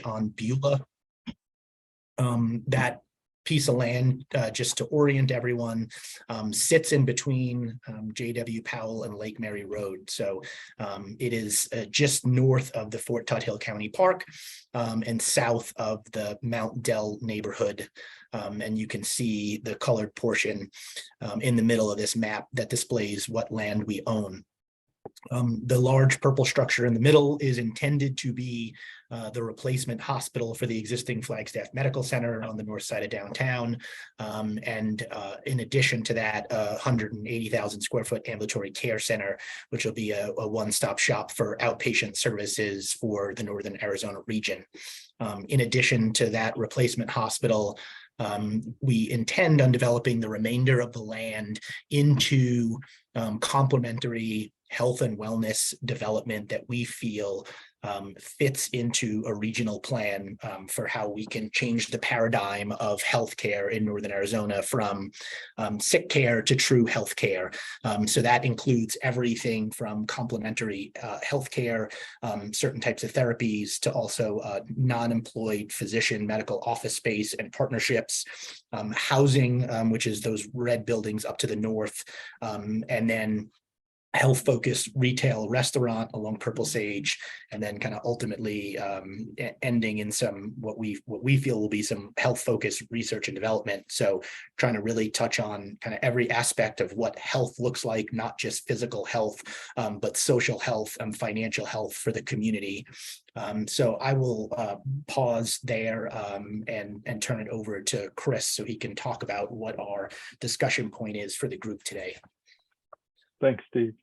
on Beulah. That piece of land, just to orient everyone, sits in between J.W. Powell and Lake Mary Road. So it is just north of the Fort Tuthill County Park and south of the Mount Dell neighborhood. And you can see the colored portion in the middle of this map that displays what land we own. The large purple structure in the middle is intended to be the replacement hospital for the existing Flagstaff Medical Center on the north side of downtown. And in addition to that, 180,000 square foot ambulatory care center, which will be a one-stop shop for outpatient services for the Northern Arizona region. In addition to that replacement hospital, we intend on developing the remainder of the land into complementary health and wellness development that we feel fits into a regional plan for how we can change the paradigm of healthcare in Northern Arizona from sick care to true healthcare. So that includes everything from complementary healthcare, certain types of therapies, to also non-employed physician medical office space and partnerships, housing, which is those red buildings up to the north, and then health-focused retail restaurant along Purple Sage, and then kind of ultimately ending in some what we feel will be some health-focused research and development. So trying to really touch on kind of every aspect of what health looks like, not just physical health, but social health and financial health for the community. So I will pause there and turn it over to Chris so he can talk about what our discussion point is for the group today. Thanks, Steve.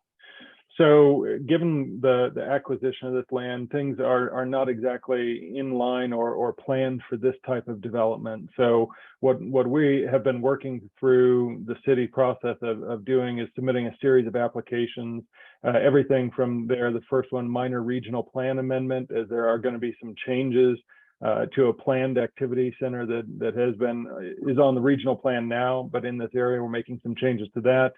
So given the acquisition of this land, things are not exactly in line or planned for this type of development. So what we have been working through the city process of doing is submitting a series of applications, everything from there, the first one, minor regional plan amendment, as there are going to be some changes to a planned activity center that is on the regional plan now, but in this area, we're making some changes to that.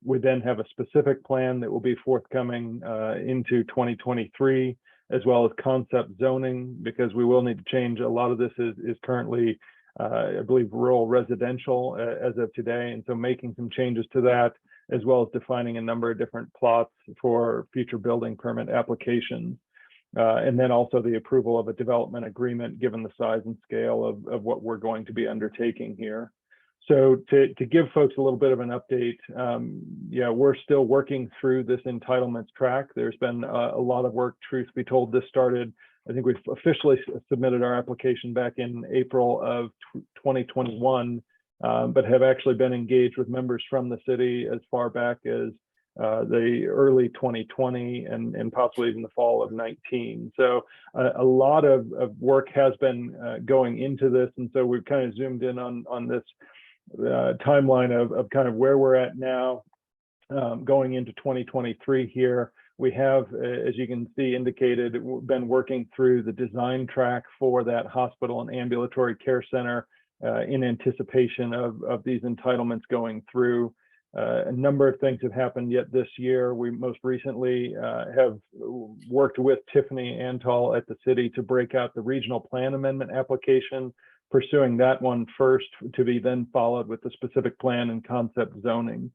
We then have a specific plan that will be forthcoming into 2023, as well as concept zoning, because we will need to change. A lot of this is currently, I believe, rural residential as of today. And so making some changes to that, as well as defining a number of different plots for future building permit applications. And then also the approval of a development agreement, given the size and scale of what we're going to be undertaking here. So to give folks a little bit of an update, yeah, we're still working through this entitlements track. There's been a lot of work. Truth be told, this started, I think we've officially submitted our application back in April of 2021, but have actually been engaged with members from the city as far back as the early 2020 and possibly even the fall of 19. So a lot of work has been going into this. And so we've kind of zoomed in on this timeline of kind of where we're at now, going into 2023 here. We have, as you can see indicated, been working through the design track for that hospital and ambulatory care center in anticipation of these entitlements going through. A number of things have happened yet this year. We most recently have worked with Tiffany Antal at the city to break out the regional plan amendment application, pursuing that one first to be then followed with the specific plan and concept zoning.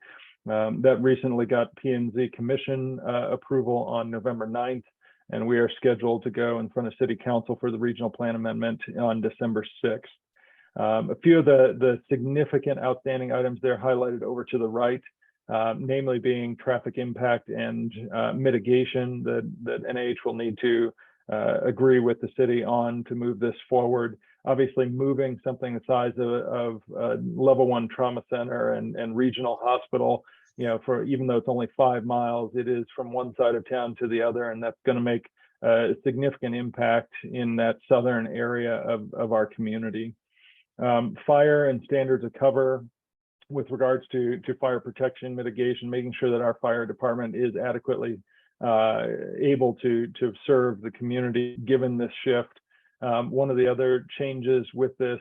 That recently got P&Z Commission approval on November 9th, and we are scheduled to go in front of City Council for the regional plan amendment on December 6th. A few of the significant outstanding items there highlighted over to the right, namely being traffic impact and mitigation that NIH will need to agree with the city on to move this forward. Obviously, moving something the size of level 1 trauma center and regional hospital, you know, for even though it's only 5 miles, it is from one side of town to the other, and that's going to make a significant impact in that southern area of our community. Fire and standards of cover with regards to fire protection mitigation, making sure that our fire department is adequately able to serve the community given this shift. One of the other changes with this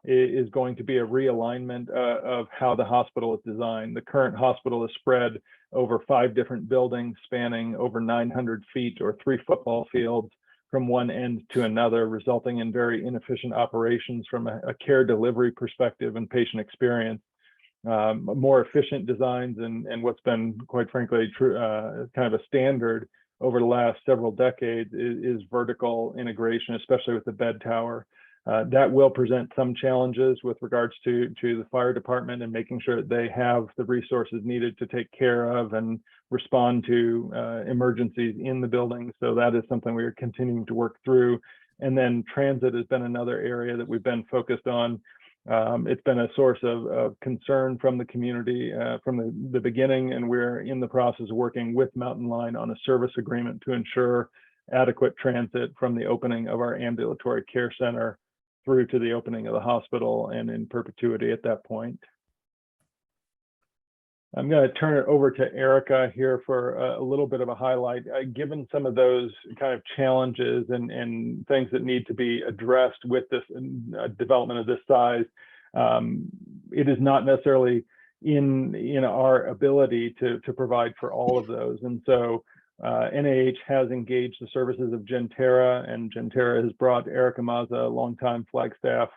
is going to be a realignment of how the hospital is designed. The current hospital is spread over 5 different buildings spanning over 900 feet or 3 football fields from one end to another, resulting in very inefficient operations from a care delivery perspective and patient experience. More efficient designs and what's been, quite frankly, kind of a standard over the last several decades is vertical integration, especially with the bed tower. That will present some challenges with regards to the fire department and making sure that they have the resources needed to take care of and respond to emergencies in the building. So that is something we are continuing to work through. And then transit has been another area that we've been focused on. It's been a source of concern from the community from the beginning, and we're in the process of working with Mountain Line on a service agreement to ensure adequate transit from the opening of our ambulatory care center through to the opening of the hospital and in perpetuity at that point. I'm going to turn it over to Erica here for a little bit of a highlight. Given some of those kind of challenges and things that need to be addressed with this development of this size, it is not necessarily in our ability to provide for all of those. And so NIH has engaged the services of Gentera, and Gentera has brought Erica Mazza, a longtime Flagstaff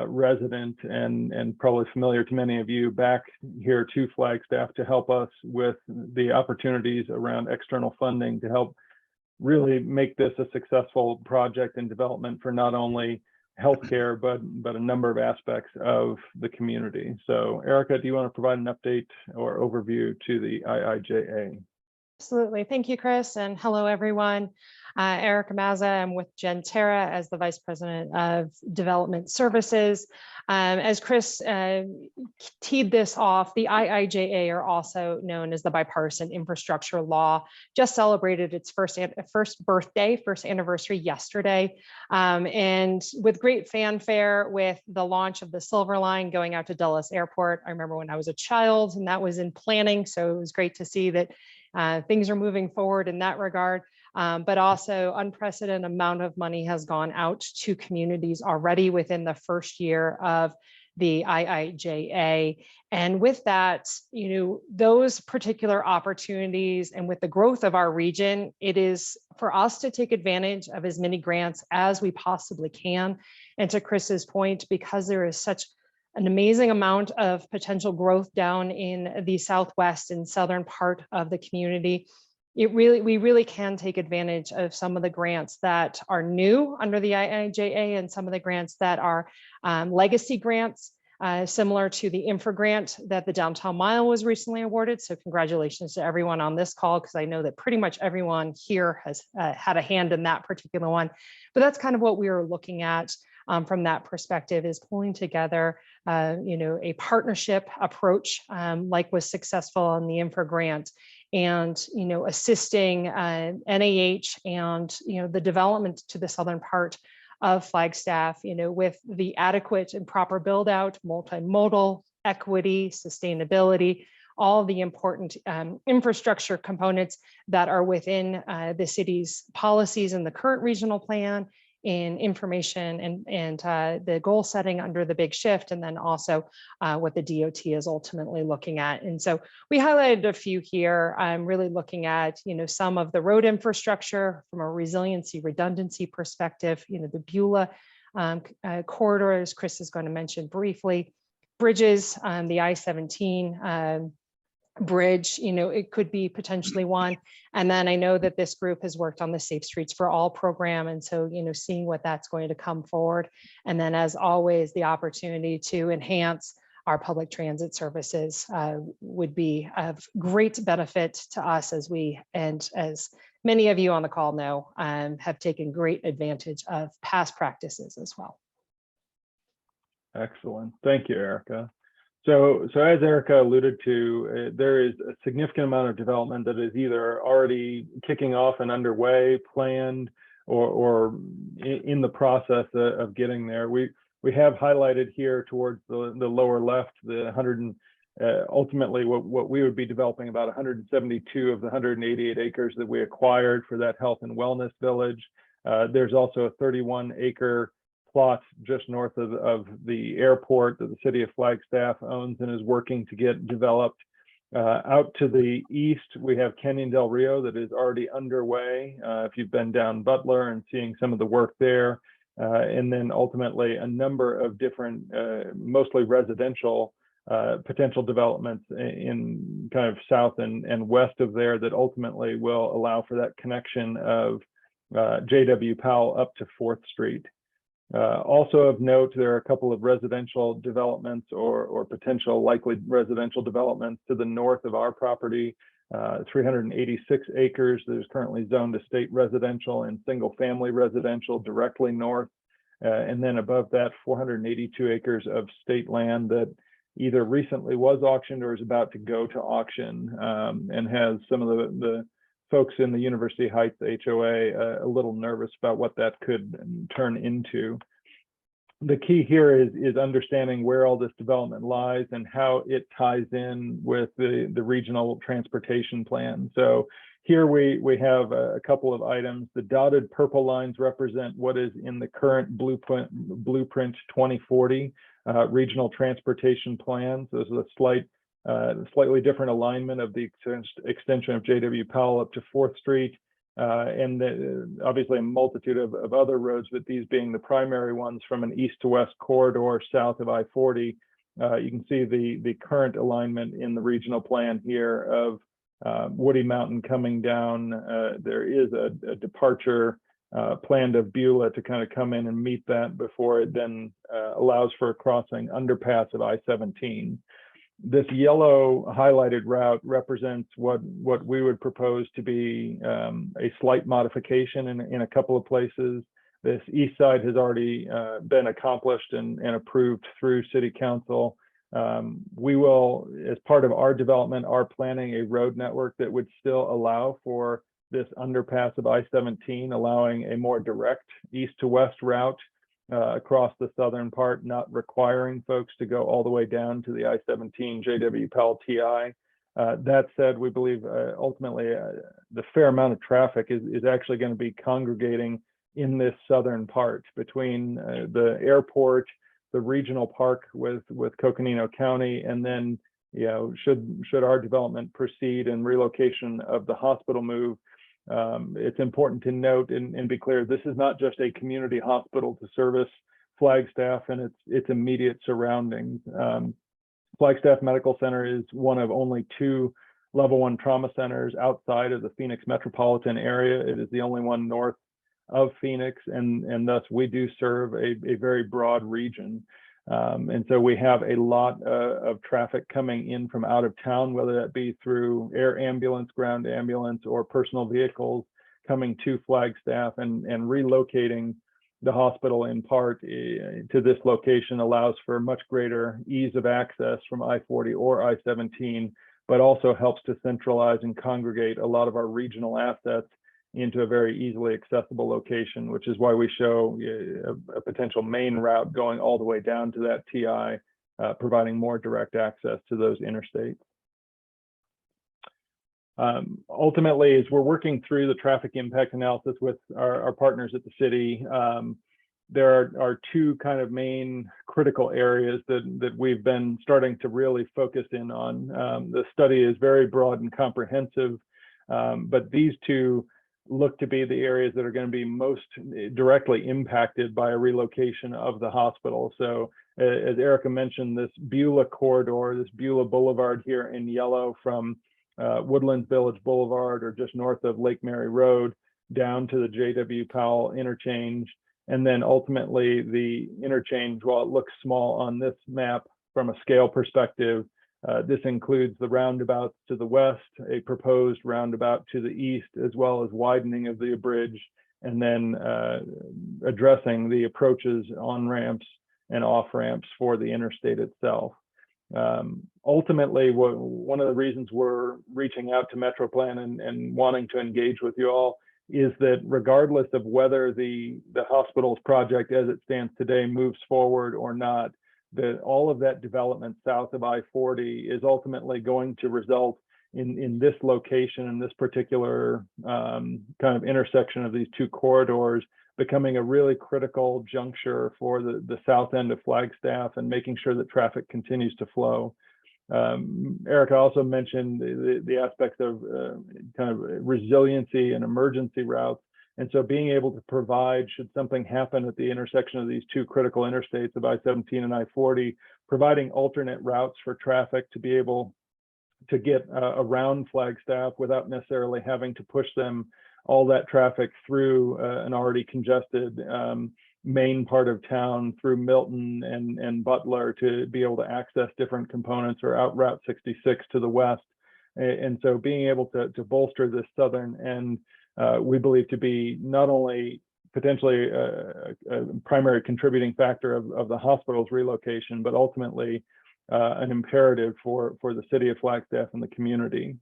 resident and probably familiar to many of you, back here to Flagstaff to help us with the opportunities around external funding to help really make this a successful project and development for not only healthcare, but a number of aspects of the community. So Erica, do you want to provide an update or overview to the IIJA? Absolutely. Thank you, Chris. And hello, everyone. Erica Mazza. I'm with Gentera as the Vice President of Development Services. As Chris teed this off, the IIJA, are also known as the Bipartisan Infrastructure Law, just celebrated its first anniversary yesterday. And with great fanfare, with the launch of the Silver Line going out to Dulles Airport. I remember when I was a child and that was in planning. So it was great to see that things are moving forward in that regard, but also unprecedented amount of money has gone out to communities already within the first year of the IIJA. And with that, those particular opportunities and with the growth of our region, it is for us to take advantage of as many grants as we possibly can. And to Chris's point, because there is such an amazing amount of potential growth down in the southwest and southern part of the community, we really can take advantage of some of the grants that are new under the IIJA and some of the grants that are legacy grants, similar to the infra grant that the Downtown Mile was recently awarded. So congratulations to everyone on this call, because I know that pretty much everyone here has had a hand in that particular one. But that's kind of what we were looking at from that perspective, is pulling together a partnership approach like was successful on the infra grant, and assisting NIH and the development to the southern part of Flagstaff with the adequate and proper build out, multimodal, equity, sustainability, all the important infrastructure components that are within the city's policies in the current regional plan, in information and the goal setting under the big shift, and then also what the DOT is ultimately looking at. And so we highlighted a few here. I'm really looking at some of the road infrastructure from a resiliency redundancy perspective, the Beulah corridor, as Chris is going to mention briefly, bridges, the I-17 bridge, it could be potentially one. And then I know that this group has worked on the Safe Streets for All program. And so, seeing what that's going to come forward. And then as always, the opportunity to enhance our public transit services would be of great benefit to us, as many of you on the call know, have taken great advantage of past practices as well. Excellent. Thank you, Erica. So as Erica alluded to, there is a significant amount of development that is either already kicking off and underway, planned, or in the process of getting there. We have highlighted here towards the lower left, the 100 ultimately what we would be developing, about 172 of the 188 acres that we acquired for that health and wellness village. There's also a 31-acre plot just north of the airport that the city of Flagstaff owns and is working to get developed. Out to the east, we have Canyon del Rio that is already underway. If you've been down Butler and seeing some of the work there, and then ultimately a number of different, mostly residential potential developments in kind of south and west of there that ultimately will allow for that connection of J.W. Powell up to 4th Street. Also of note, there are a couple of residential developments or potential likely residential developments to the north of our property, 386 acres that is currently zoned to state residential and single family residential directly north. And then above that, 482 acres of state land that either recently was auctioned or is about to go to auction, and has some of the folks in the University Heights HOA a little nervous about what that could turn into. The key here is understanding where all this development lies and how it ties in with the regional transportation plan. So here we have a couple of items. The dotted purple lines represent what is in the current blueprint 2040 regional transportation plan. So this is a slightly different alignment of the extension of J.W. Powell up to 4th Street, and obviously a multitude of other roads, but these being the primary ones from an east to west corridor south of I-40. You can see the current alignment in the regional plan here of Woody Mountain coming down. There is a departure planned of Beulah to kind of come in and meet that before it then allows for a crossing underpass of I-17. This yellow highlighted route represents what we would propose to be a slight modification in a couple of places. This east side has already been accomplished and approved through City Council. We will, as part of our development, are planning a road network that would still allow for this underpass of I-17, allowing a more direct east to west route across the southern part, not requiring folks to go all the way down to the I-17 J.W. Powell TI. That said, we believe ultimately the fair amount of traffic is actually going to be congregating in this southern part between the airport, the regional park with Coconino County, and then, you know, should our development proceed and relocation of the hospital move, it's important to note and be clear, this is not just a community hospital to service Flagstaff and its immediate surroundings. Flagstaff Medical Center is one of only 2 level 1 trauma centers outside of the Phoenix metropolitan area. It is the only one north of Phoenix, and thus we do serve a very broad region. And so we have a lot of traffic coming in from out of town, whether that be through air ambulance, ground ambulance, or personal vehicles coming to Flagstaff, and relocating the hospital in part to this location allows for much greater ease of access from I-40 or I-17, but also helps to centralize and congregate a lot of our regional assets into a very easily accessible location, which is why we show a potential main route going all the way down to that TI, providing more direct access to those interstates. Ultimately, as we're working through the traffic impact analysis with our partners at the city, there are 2 kind of main critical areas that we've been starting to really focus in on. The study is very broad and comprehensive, but these 2 look to be the areas that are going to be most directly impacted by a relocation of the hospital. So as Erica mentioned, this Beulah corridor, this Beulah Boulevard here in yellow from Woodlands Village Boulevard or just north of Lake Mary Road down to the J.W. Powell interchange. And then ultimately the interchange, while it looks small on this map from a scale perspective, this includes the roundabouts to the west, a proposed roundabout to the east, as well as widening of the bridge, and then addressing the approaches, on ramps and off ramps for the interstate itself. Ultimately, one of the reasons we're reaching out to MetroPlan and wanting to engage with you all is that regardless of whether the hospital's project as it stands today moves forward or not, that all of that development south of I-40 is ultimately going to result in this location, in this particular kind of intersection of these 2 corridors, becoming a really critical juncture for the south end of Flagstaff and making sure that traffic continues to flow. Erica also mentioned the aspects of kind of resiliency and emergency routes. And so being able to provide, should something happen at the intersection of these two critical interstates of I-17 and I-40, providing alternate routes for traffic to be able to get around Flagstaff without necessarily having to push them all that traffic through an already congested main part of town through Milton and Butler to be able to access different components, or out Route 66 to the west. And so being able to bolster this southern end, we believe to be not only potentially a primary contributing factor of the hospital's relocation, but ultimately an imperative for the city of Flagstaff and the community.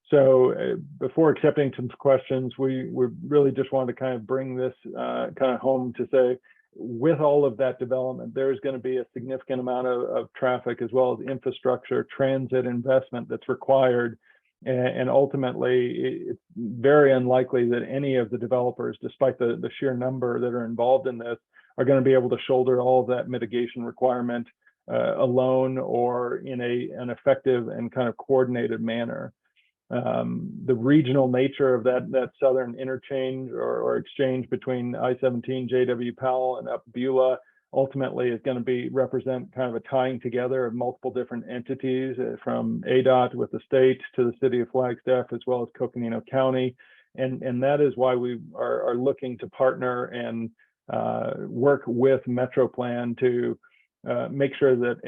So before accepting some questions, we really just wanted to kind of bring this kind of home to say, with all of that development, there's going to be a significant amount of traffic, as well as infrastructure, transit investment that's required. And ultimately, it's very unlikely that any of the developers, despite the sheer number that are involved in this, are going to be able to shoulder all of that mitigation requirement alone or in an effective and kind of coordinated manner. The regional nature of that southern interchange or exchange between I-17, J.W. Powell, and up Beulah ultimately is going to represent kind of a tying together of multiple different entities, from ADOT with the state to the city of Flagstaff, as well as Coconino County. And that is why we are looking to partner and work with MetroPlan to make sure that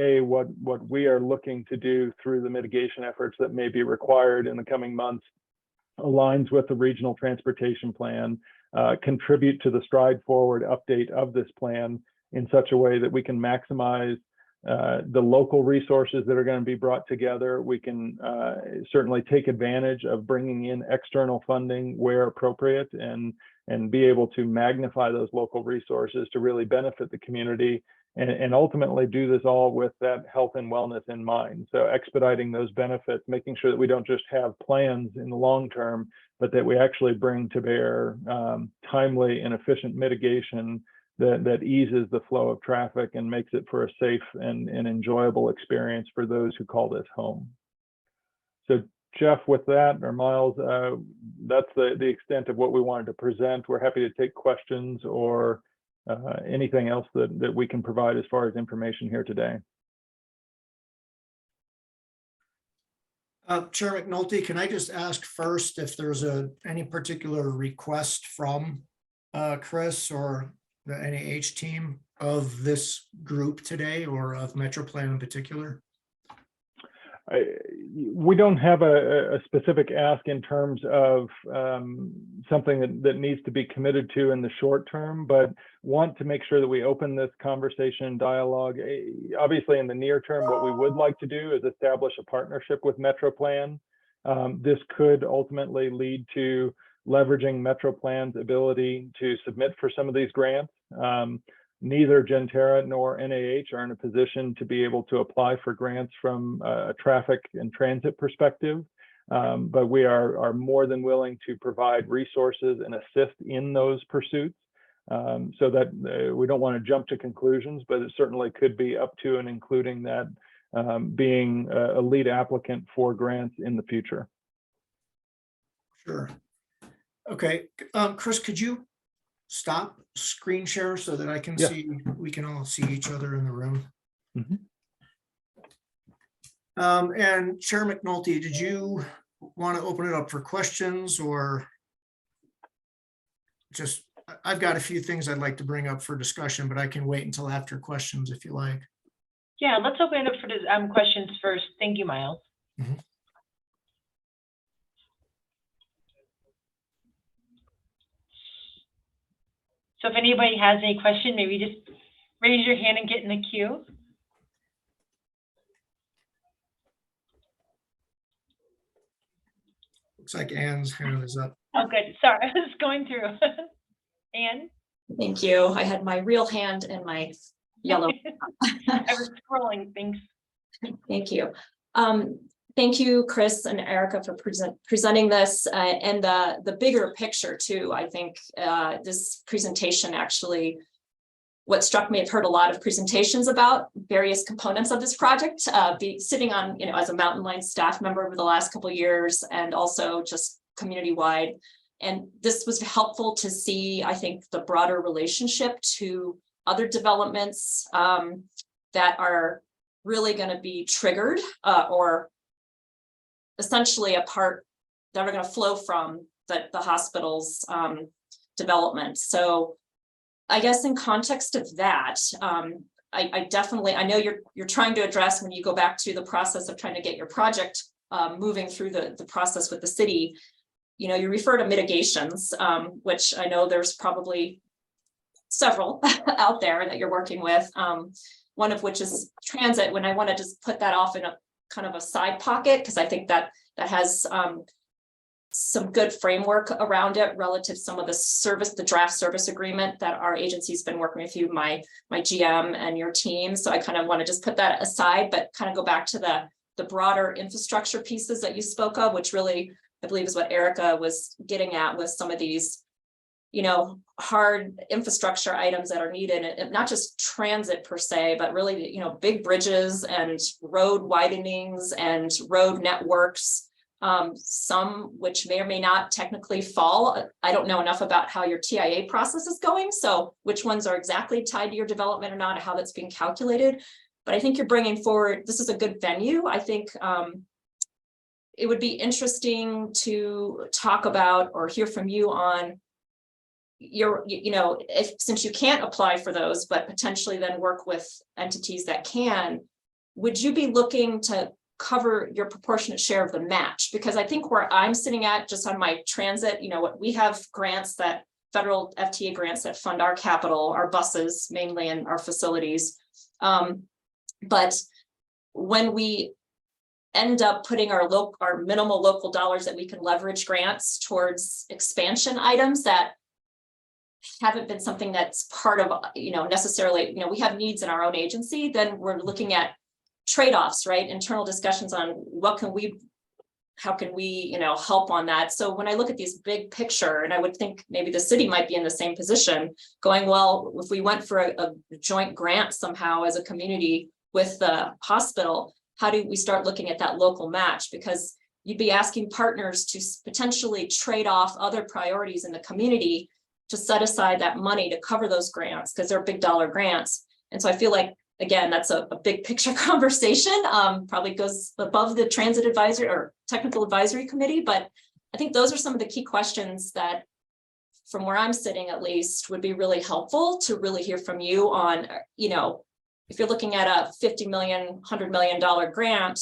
what we are looking to do through the mitigation efforts that may be required in the coming months aligns with the regional transportation plan, contribute to the stride forward update of this plan in such a way that we can maximize the local resources that are going to be brought together. We can certainly take advantage of bringing in external funding where appropriate, and be able to magnify those local resources to really benefit the community, and ultimately do this all with that health and wellness in mind. So expediting those benefits, making sure that we don't just have plans in the long term, but that we actually bring to bear timely and efficient mitigation that eases the flow of traffic and makes it for a safe and enjoyable experience for those who call this home. So Jeff, with that, or Miles, that's the extent of what we wanted to present. We're happy to take questions or anything else that we can provide as far as information here today. Chair McNulty, can I just ask first if there's any particular request from Chris or the NAH team of this group today, or of MetroPlan in particular? We don't have a specific ask in terms of something that needs to be committed to in the short term, but want to make sure that we open this conversation and dialogue. Obviously, in the near term, what we would like to do is establish a partnership with MetroPlan. This could ultimately lead to leveraging MetroPlan's ability to submit for some of these grants. Neither Genterra nor NAH are in a position to be able to apply for grants from a traffic and transit perspective, but we are more than willing to provide resources and assist in those pursuits, so that we don't want to jump to conclusions, but it certainly could be up to and including that being a lead applicant for grants in the future. Sure. Okay, Chris, could you stop screen share so that I can see, we can all see each other in the room? Mm-hmm. And Chair McNulty, did you want to open it up for questions, or just, I've got a few things I'd like to bring up for discussion, but I can wait until after questions if you like. Yeah, let's open it up for questions first. Thank you, Miles. Mm-hmm. So if anybody has any question, maybe just raise your hand and get in the queue. Looks like Anne's hand is up. Oh, good. Sorry, I was going through. Anne? Thank you. I had my real hand and my yellow. I was scrolling. Thanks. Thank you. Thank you, Chris and Erica, for presenting this and the bigger picture too. I think this presentation actually what struck me, I've heard a lot of presentations about various components of this project, sitting on, as a Mountain Line staff member over the last couple of years, and also just community-wide. And this was helpful to see, I think, the broader relationship to other developments that are really going to be triggered or essentially a part that are going to flow from the hospital's development. So I guess in context of that, I know you're trying to address, when you go back to the process of trying to get your project moving through the process with the city, you refer to mitigations, which I know there's probably several out there that you're working with. One of which is transit, when I want to just put that off in a kind of a side pocket, because I think that has some good framework around it relative to some of the draft service agreement that our agency's been working with you, my GM and your team. So I kind of want to just put that aside, but kind of go back to the broader infrastructure pieces that you spoke of, which really, I believe, is what Erica was getting at with some of these, hard infrastructure items that are needed, and not just transit per se, but really, big bridges and road widenings and road networks, some which may or may not technically fall. I don't know enough about how your TIA process is going, so which ones are exactly tied to your development or not, and how that's being calculated. But I think you're bringing forward, this is a good venue. I think it would be interesting to talk about or hear from you on since you can't apply for those, but potentially then work with entities that can, would you be looking to cover your proportionate share of the match? Because I think where I'm sitting at just on my transit, we have grants, that federal FTA grants that fund our capital, our buses mainly, and our facilities. But when we end up putting our minimal local dollars that we can leverage grants towards expansion items that haven't been something that's part of, necessarily, we have needs in our own agency, then we're looking at trade-offs, right? Internal discussions on how can we, help on that. So when I look at these big picture, and I would think maybe the city might be in the same position, going, well, if we went for a joint grant somehow as a community with the hospital, how do we start looking at that local match? Because you'd be asking partners to potentially trade off other priorities in the community to set aside that money to cover those grants, because they're big dollar grants. And so I feel like, again, that's a big picture conversation, probably goes above the transit advisory or technical advisory committee. But I think those are some of the key questions that, from where I'm sitting at least, would be really helpful to really hear from you on, if you're looking at a $50 million, $100 million grant,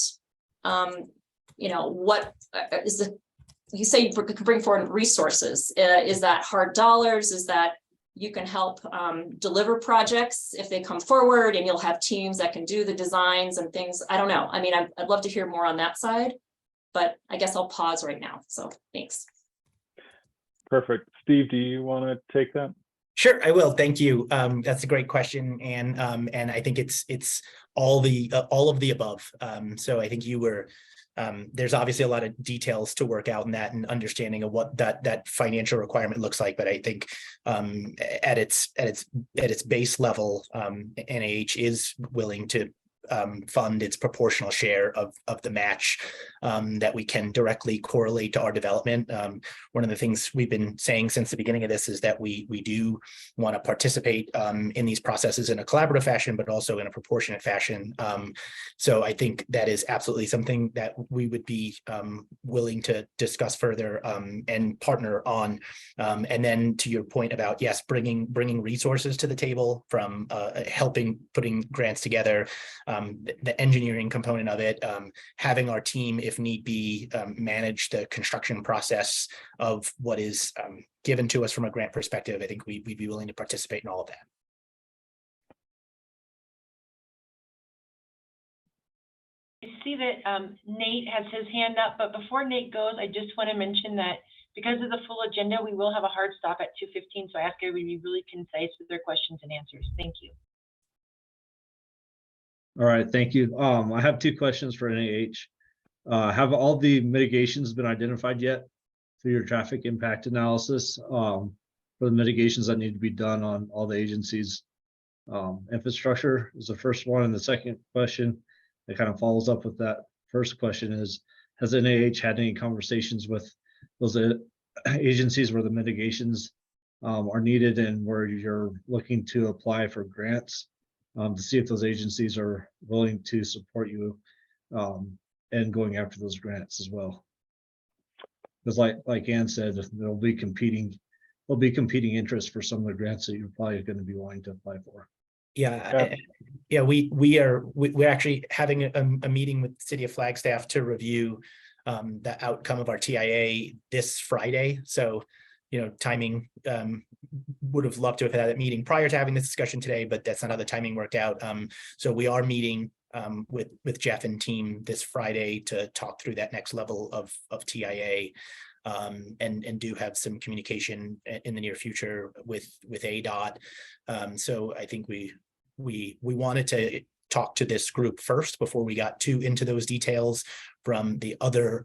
what is the, you say you can bring forward resources. Is that hard dollars? Is that you can help deliver projects if they come forward, and you'll have teams that can do the designs and things? I don't know. I mean, I'd love to hear more on that side, but I guess I'll pause right now. So thanks. Perfect. Steve, do you want to take that? Sure, I will. Thank you. That's a great question, and I think it's all of the above. So I think you were. There's obviously a lot of details to work out in that, and understanding of what that financial requirement looks like. But I think at its base level, NIH is willing to fund its proportional share of the match that we can directly correlate to our development. One of the things we've been saying since the beginning of this is that we do want to participate in these processes in a collaborative fashion, but also in a proportionate fashion. So I think that is absolutely something that we would be willing to discuss further and partner on. And then to your point about, yes, bringing resources to the table, from helping putting grants together, the engineering component of it, having our team, if need be, manage the construction process of what is given to us from a grant perspective. I think we'd be willing to participate in all of that. I see that Nate has his hand up, but before Nate goes, I just want to mention that because of the full agenda, we will have a hard stop at 2:15. So I ask everybody to be really concise with their questions and answers. Thank you. All right, thank you. I have two questions for NIH. Have all the mitigations been identified yet through your traffic impact analysis for the mitigations that need to be done on all the agencies Infrastructure is the first one, and the second question that kind of follows up with that first question is, has NIH had any conversations with those agencies where the mitigations are needed and where you're looking to apply for grants to see if those agencies are willing to support you and going after those grants as well? Because like Ann said, there'll be competing interests for some of the grants that you're probably going to be wanting to apply for. Yeah, we're actually having a meeting with the City of Flagstaff to review the outcome of our TIA this Friday. So, timing, would have loved to have had that meeting prior to having this discussion today, but that's not how the timing worked out. So we are meeting with Jeff and team this Friday to talk through that next level of TIA, and do have some communication in the near future with ADOT. So I think we wanted to talk to this group first before we got too into those details from the other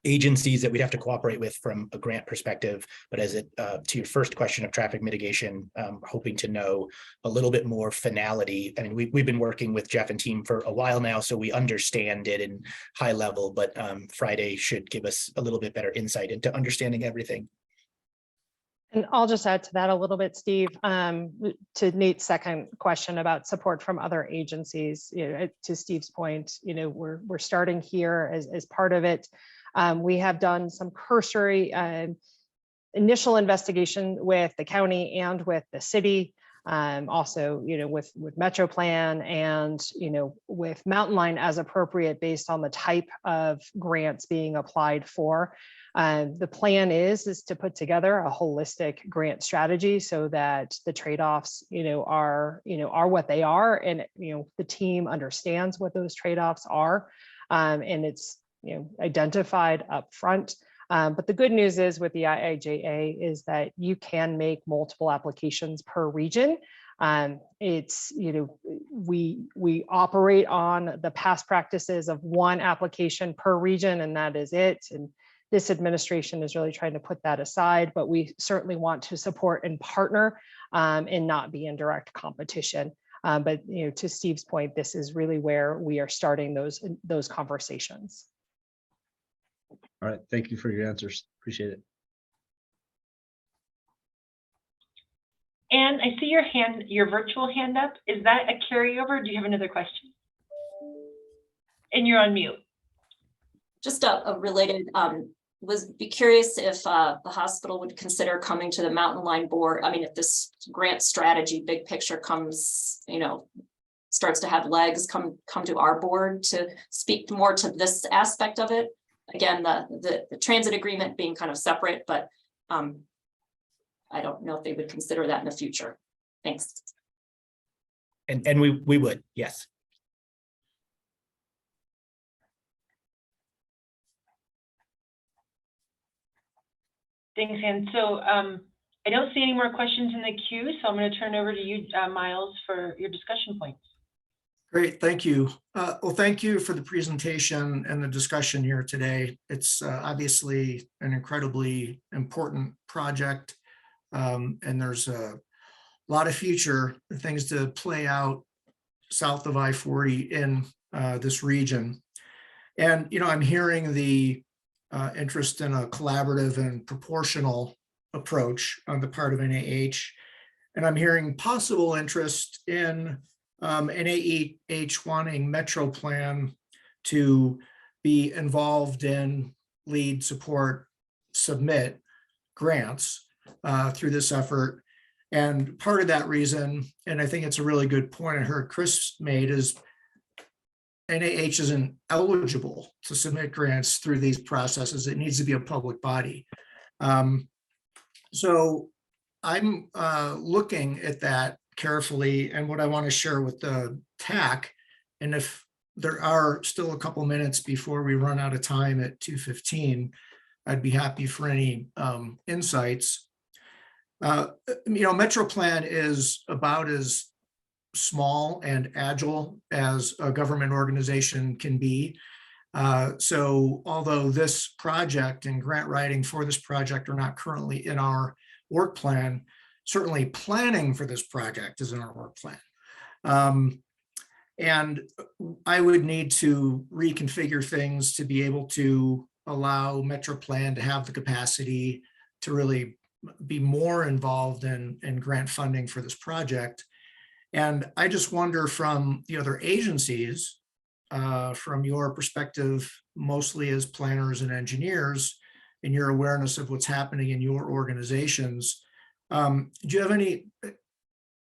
agencies that we'd have to cooperate with from a grant perspective. But as it to your first question of traffic mitigation, hoping to know a little bit more finality. I mean, we've been working with Jeff and team for a while now, so we understand it in high level, but Friday should give us a little bit better insight into understanding everything. And I'll just add to that a little bit, Steve, to Nate's second question about support from other agencies. To Steve's point, we're starting here as part of it. We have done some cursory initial investigation with the county and with the city, also, with Metro Plan and, with Mountain Line as appropriate based on the type of grants being applied for. The plan is to put together a holistic grant strategy so that the trade-offs, are what they are, and the team understands what those trade-offs are, and it's identified up front. But the good news is with the IIJA is that you can make multiple applications per region. It's, we operate on the past practices of one application per region, and that is it. And this administration is really trying to put that aside, but we certainly want to support and partner and not be in direct competition. But to Steve's point, this is really where we are starting those conversations. All right, thank you for your answers. Appreciate it. And I see your virtual hand up. Is that a carryover? Do you have another question? And you're on mute. Just a related, be curious if the hospital would consider coming to the Mountain Line board. I mean, if this grant strategy, big picture comes, starts to have legs, come to our board to speak more to this aspect of it. Again, the transit agreement being kind of separate, but I don't know if they would consider that in the future. Thanks. And we would, yes. Thanks, Ann. So I don't see any more questions in the queue, so I'm going to turn over to you, Miles, for your discussion points. Great, thank you. Well, thank you for the presentation and the discussion here today. It's obviously an incredibly important project, and there's a lot of future things to play out south of I-40 in this region. And, I'm hearing the interest in a collaborative and proportional approach on the part of NIH, and I'm hearing possible interest in NIH wanting Metro Plan to be involved in, lead, support, submit grants through this effort. And part of that reason, and I think it's a really good point I heard Chris made, is NIH isn't eligible to submit grants through these processes. It needs to be a public body. So I'm looking at that carefully, and what I want to share with the TAC, and if there are still a couple minutes before we run out of time at 2:15, I'd be happy for any insights. Metro Plan is about as small and agile as a government organization can be. So although this project and grant writing for this project are not currently in our work plan, certainly planning for this project is in our work plan. And I would need to reconfigure things to be able to allow MetroPlan to have the capacity to really be more involved in grant funding for this project. And I just wonder from the other agencies, from your perspective, mostly as planners and engineers, and your awareness of what's happening in your organizations, do you have any,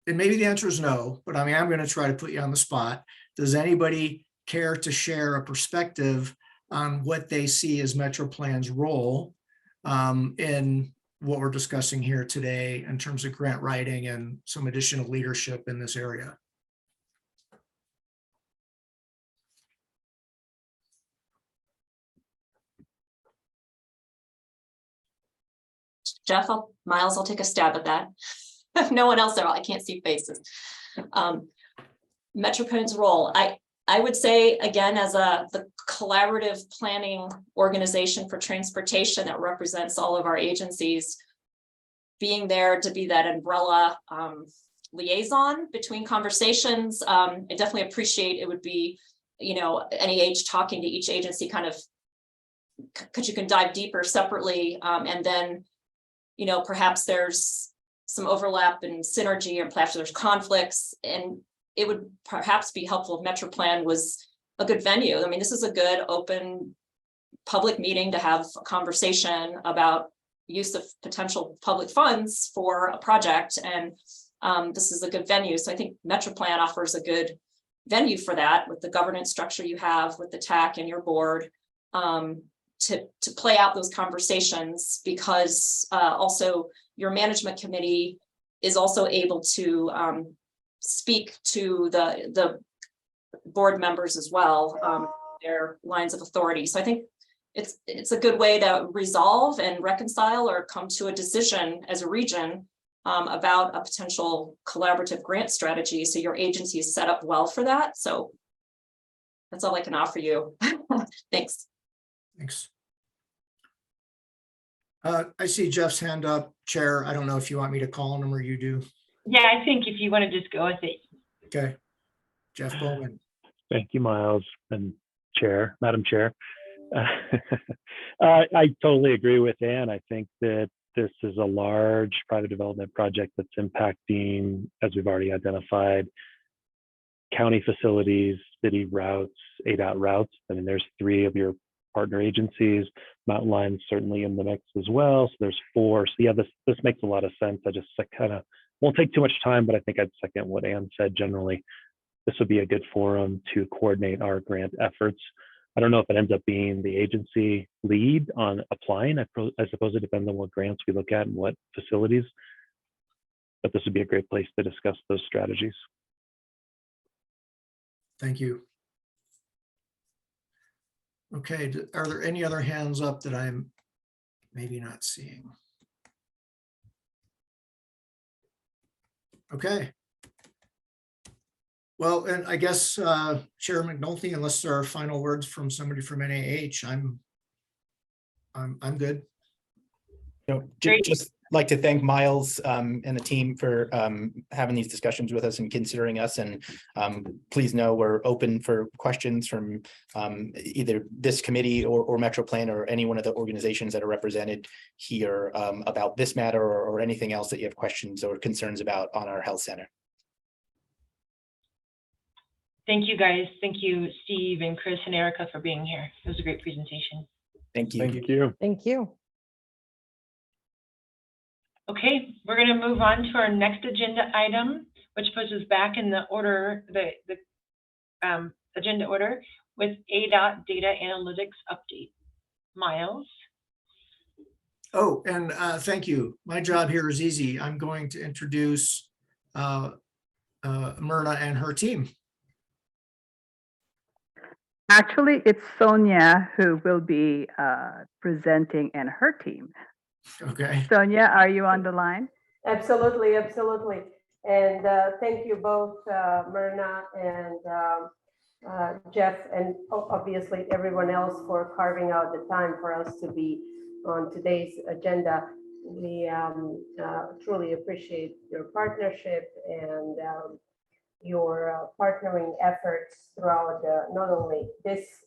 and maybe the answer is no, but I mean, I'm going to try to put you on the spot. Does anybody care to share a perspective on what they see as MetroPlan's role in what we're discussing here today in terms of grant writing and some additional leadership in this area? Jeff, Miles, I'll take a stab at that. If no one else there, I can't see faces. MetroPlan's role, I would say, again, as the collaborative planning organization for transportation that represents all of our agencies, being there to be that umbrella liaison between conversations. I definitely appreciate it would be, NEH talking to each agency kind of, because you can dive deeper separately, and then, perhaps there's some overlap and synergy, or perhaps there's conflicts, and it would perhaps be helpful if MetroPlan was a good venue. I mean, this is a good open public meeting to have a conversation about use of potential public funds for a project, and this is a good venue. So I think MetroPlan offers a good venue for that, with the governance structure you have with the TAC and your board, to play out those conversations, because also your management committee is also able to speak to the board members as well, their lines of authority. So I think it's a good way to resolve and reconcile or come to a decision as a region about a potential collaborative grant strategy. So your agency is set up well for that. So that's all I can offer you. Thanks. Thanks. I see Jeff's hand up, Chair. I don't know if you want me to call on him or you do. Yeah, I think if you want to just go with it. Okay. Jeff Bowman. Thank you, Miles and Madam Chair. I totally agree with Ann. I think that this is a large private development project that's impacting, as we've already identified, county facilities, city routes, ADOT routes. I mean, there's 3 of your partner agencies. Mountain Line's certainly in the mix as well. So there's 4. So yeah, this makes a lot of sense. I just kind of won't take too much time, but I think I'd second what Ann said. Generally, this would be a good forum to coordinate our grant efforts. I don't know if it ends up being the agency lead on applying. I suppose it depends on what grants we look at and what facilities, but this would be a great place to discuss those strategies. Thank you. Okay, are there any other hands up that I'm maybe not seeing? Okay. Well, and I guess Chair McNulty, unless there are final words from somebody from NAH, I'm good. Just like to thank Miles and the team for having these discussions with us and considering us. And please know we're open for questions from either this committee or MetroPlan or any one of the organizations that are represented here about this matter or anything else that you have questions or concerns about on our health center. Thank you, guys. Thank you, Steve and Chris and Erica, for being here. It was a great presentation. Thank you. Thank you. Thank you. Okay, we're going to move on to our next agenda item, which puts us back in the order, the agenda order, with ADOT data analytics update. Miles. Oh, and thank you. My job here is easy. I'm going to introduce Myrna and her team. Actually, it's Sonia who will be presenting and her team. Okay. Sonia, are you on the line? Absolutely, absolutely. And thank you both, Myrna and Jeff, and obviously everyone else for carving out the time for us to be on today's agenda. we truly appreciate your partnership and your partnering efforts throughout not only this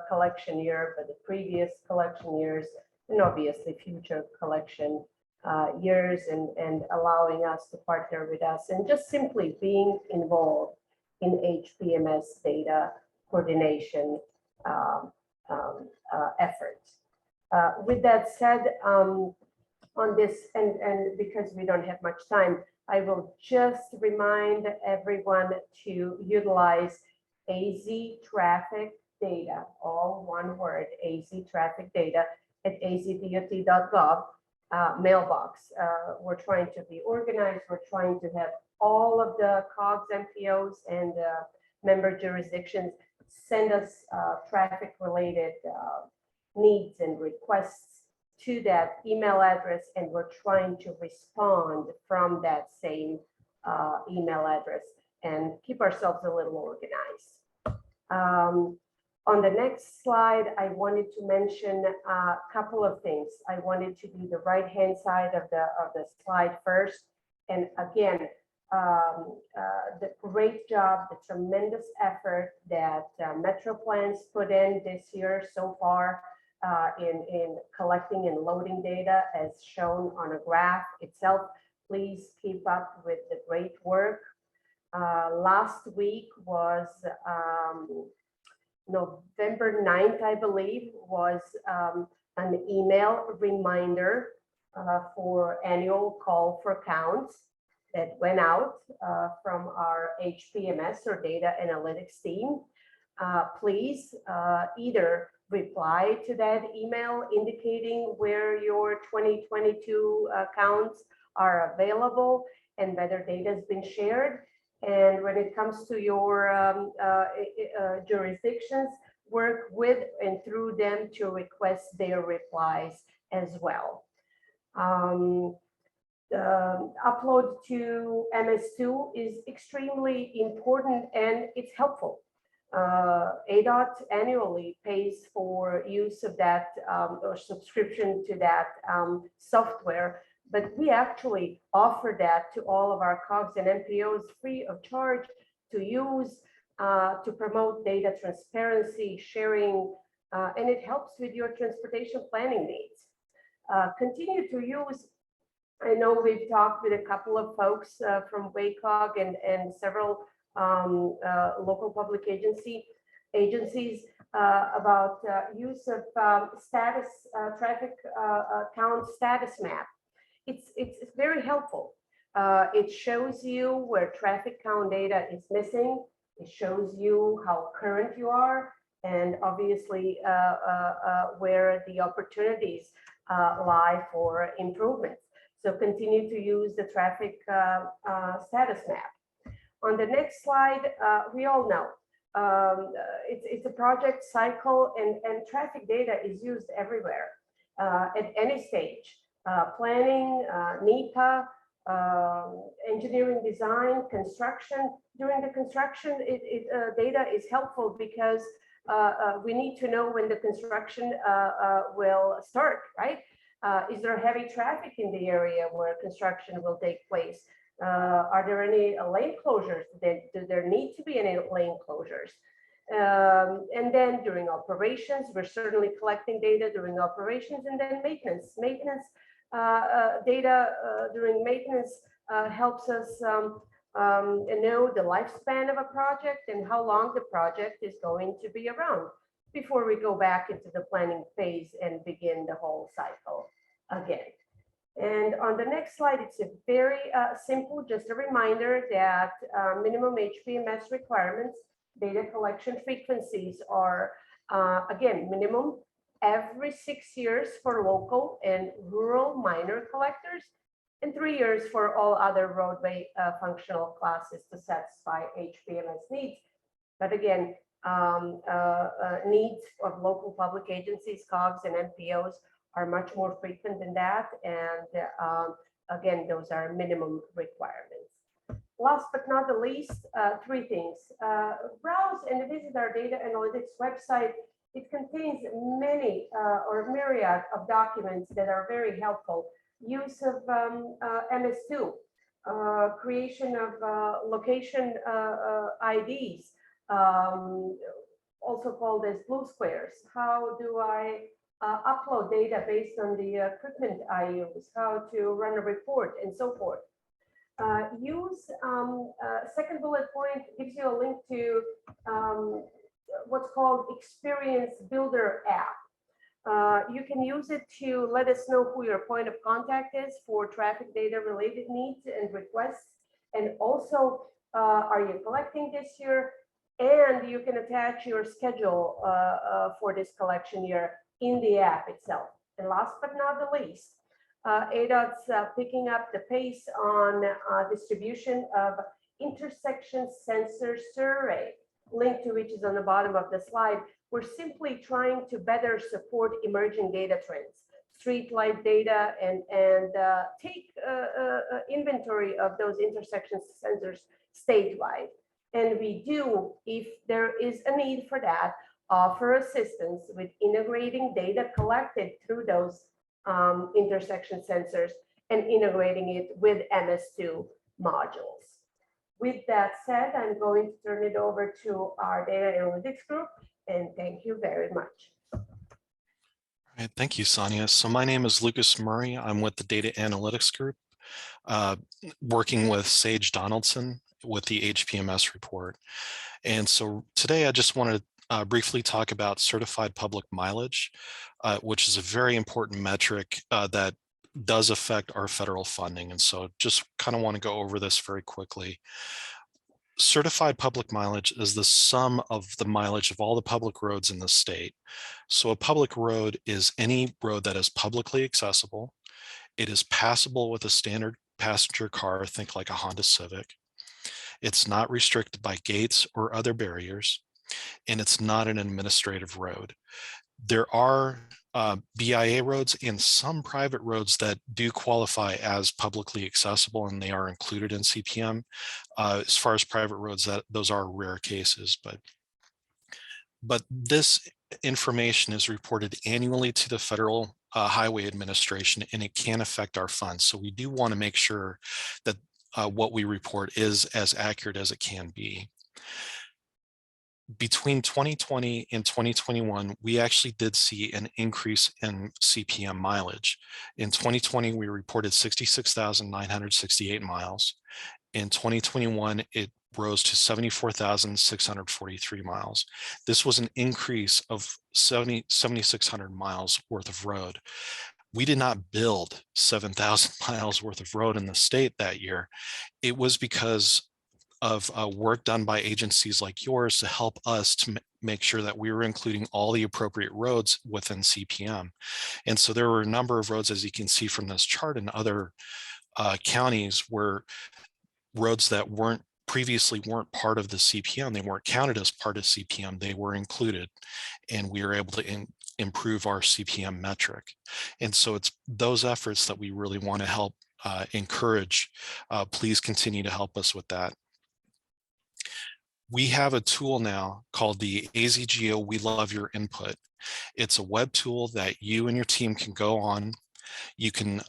collection year, but the previous collection years, and obviously future collection years, and allowing us to partner with us and just simply being involved in HPMS data coordination efforts. With that said, on this, and because we don't have much time, I will just remind everyone to utilize AZ traffic data, all one word, AZ traffic data at azdot.gov mailbox. We're trying to be organized. We're trying to have all of the COGS, MPOs, and member jurisdictions send us traffic related needs and requests to that email address, and we're trying to respond from that same email address and keep ourselves a little organized. On the next slide, I wanted to mention a couple of things. I wanted to do the right-hand side of the slide first. And again, the great job, the tremendous effort that MetroPlans put in this year so far in collecting and loading data as shown on a graph itself. Please keep up with the great work. Last week was November 9th, I believe, was an email reminder for annual call for counts that went out from our HPMS or data analytics team. Please either reply to that email indicating where your 2022 counts are available and whether data has been shared. And when it comes to your jurisdictions, work with and through them to request their replies as well. Upload to MS2 is extremely important and it's helpful. ADOT annually pays for use of that or subscription to that software, but we actually offer that to all of our COGS and MPOs free of charge to use to promote data transparency, sharing, and it helps with your transportation planning needs. Continue to use, I know we've talked with a couple of folks from WACOG and several local public agencies about use of status traffic count status map. It's very helpful. It shows you where traffic count data is missing. It shows you how current you are, and obviously where the opportunities lie for improvements. So continue to use the traffic status map. On the next slide, we all know it's a project cycle, and traffic data is used everywhere at any stage. Planning, NEPA, engineering design, construction. During the construction, data is helpful because we need to know when the construction will start, right? Is there heavy traffic in the area where construction will take place? Are there any lane closures? Do there need to be any lane closures? And then during operations, we're certainly collecting data during operations, and then maintenance. Data during maintenance helps us know the lifespan of a project and how long the project is going to be around before we go back into the planning phase and begin the whole cycle again. And on the next slide, it's a very simple, just a reminder that minimum HPMS requirements, data collection frequencies are, again, minimum every 6 years for local and rural minor collectors, and 3 years for all other roadway functional classes to satisfy HPMS needs. But again, needs of local public agencies, COGS and MPOs are much more frequent than that. And again, those are minimum requirements. Last but not the least, 3 things. Browse and visit our data analytics website. It contains many or myriad of documents that are very helpful use of MS2, creation of location IDs, also called as blue squares. How do I upload data based on the equipment I use, how to run a report, and so forth. Second bullet point gives you a link to what's called Experience Builder app. You can use it to let us know who your point of contact is for traffic data related needs and requests. And also, are you collecting this year? And you can attach your schedule for this collection year in the app itself. And last but not the least, ADOT's picking up the pace on distribution of intersection sensor survey, link to which is on the bottom of the slide. We're simply trying to better support emerging data trends, street light data, and take inventory of those intersection sensors statewide. And we do, if there is a need for that, offer assistance with integrating data collected through those intersection sensors and integrating it with MS2 modules. With that said, I'm going to turn it over to our data analytics group, and thank you very much. All right, thank you, Sonia. So my name is Lucas Murray. I'm with the data analytics group, working with Sage Donaldson with the HPMS report. And so today I just wanted to briefly talk about certified public mileage, which is a very important metric that does affect our federal funding. And so just kind of want to go over this very quickly. Certified public mileage is the sum of the mileage of all the public roads in the state. So a public road is any road that is publicly accessible. It is passable with a standard passenger car, think like a Honda Civic. It's not restricted by gates or other barriers, and it's not an administrative road. There are BIA roads and some private roads that do qualify as publicly accessible, and they are included in CPM. As far as private roads, those are rare cases, but this information is reported annually to the Federal Highway Administration, and it can affect our funds. So we do want to make sure that what we report is as accurate as it can be. Between 2020 and 2021, we actually did see an increase in CPM mileage. In 2020, we reported 66,968 miles. In 2021, it rose to 74,643 miles. This was an increase of 7,600 miles worth of road. We did not build 7,000 miles worth of road in the state that year. It was because of work done by agencies like yours to help us to make sure that we were including all the appropriate roads within CPM. And so there were a number of roads, as you can see from this chart, in other counties where roads that previously weren't part of the CPM, they weren't counted as part of CPM, they were included, and we were able to improve our CPM metric. And so it's those efforts that we really want to help encourage. Please continue to help us with that. We have a tool now called the AZGO We Love Your Input. It's a web tool that you and your team can go on. You can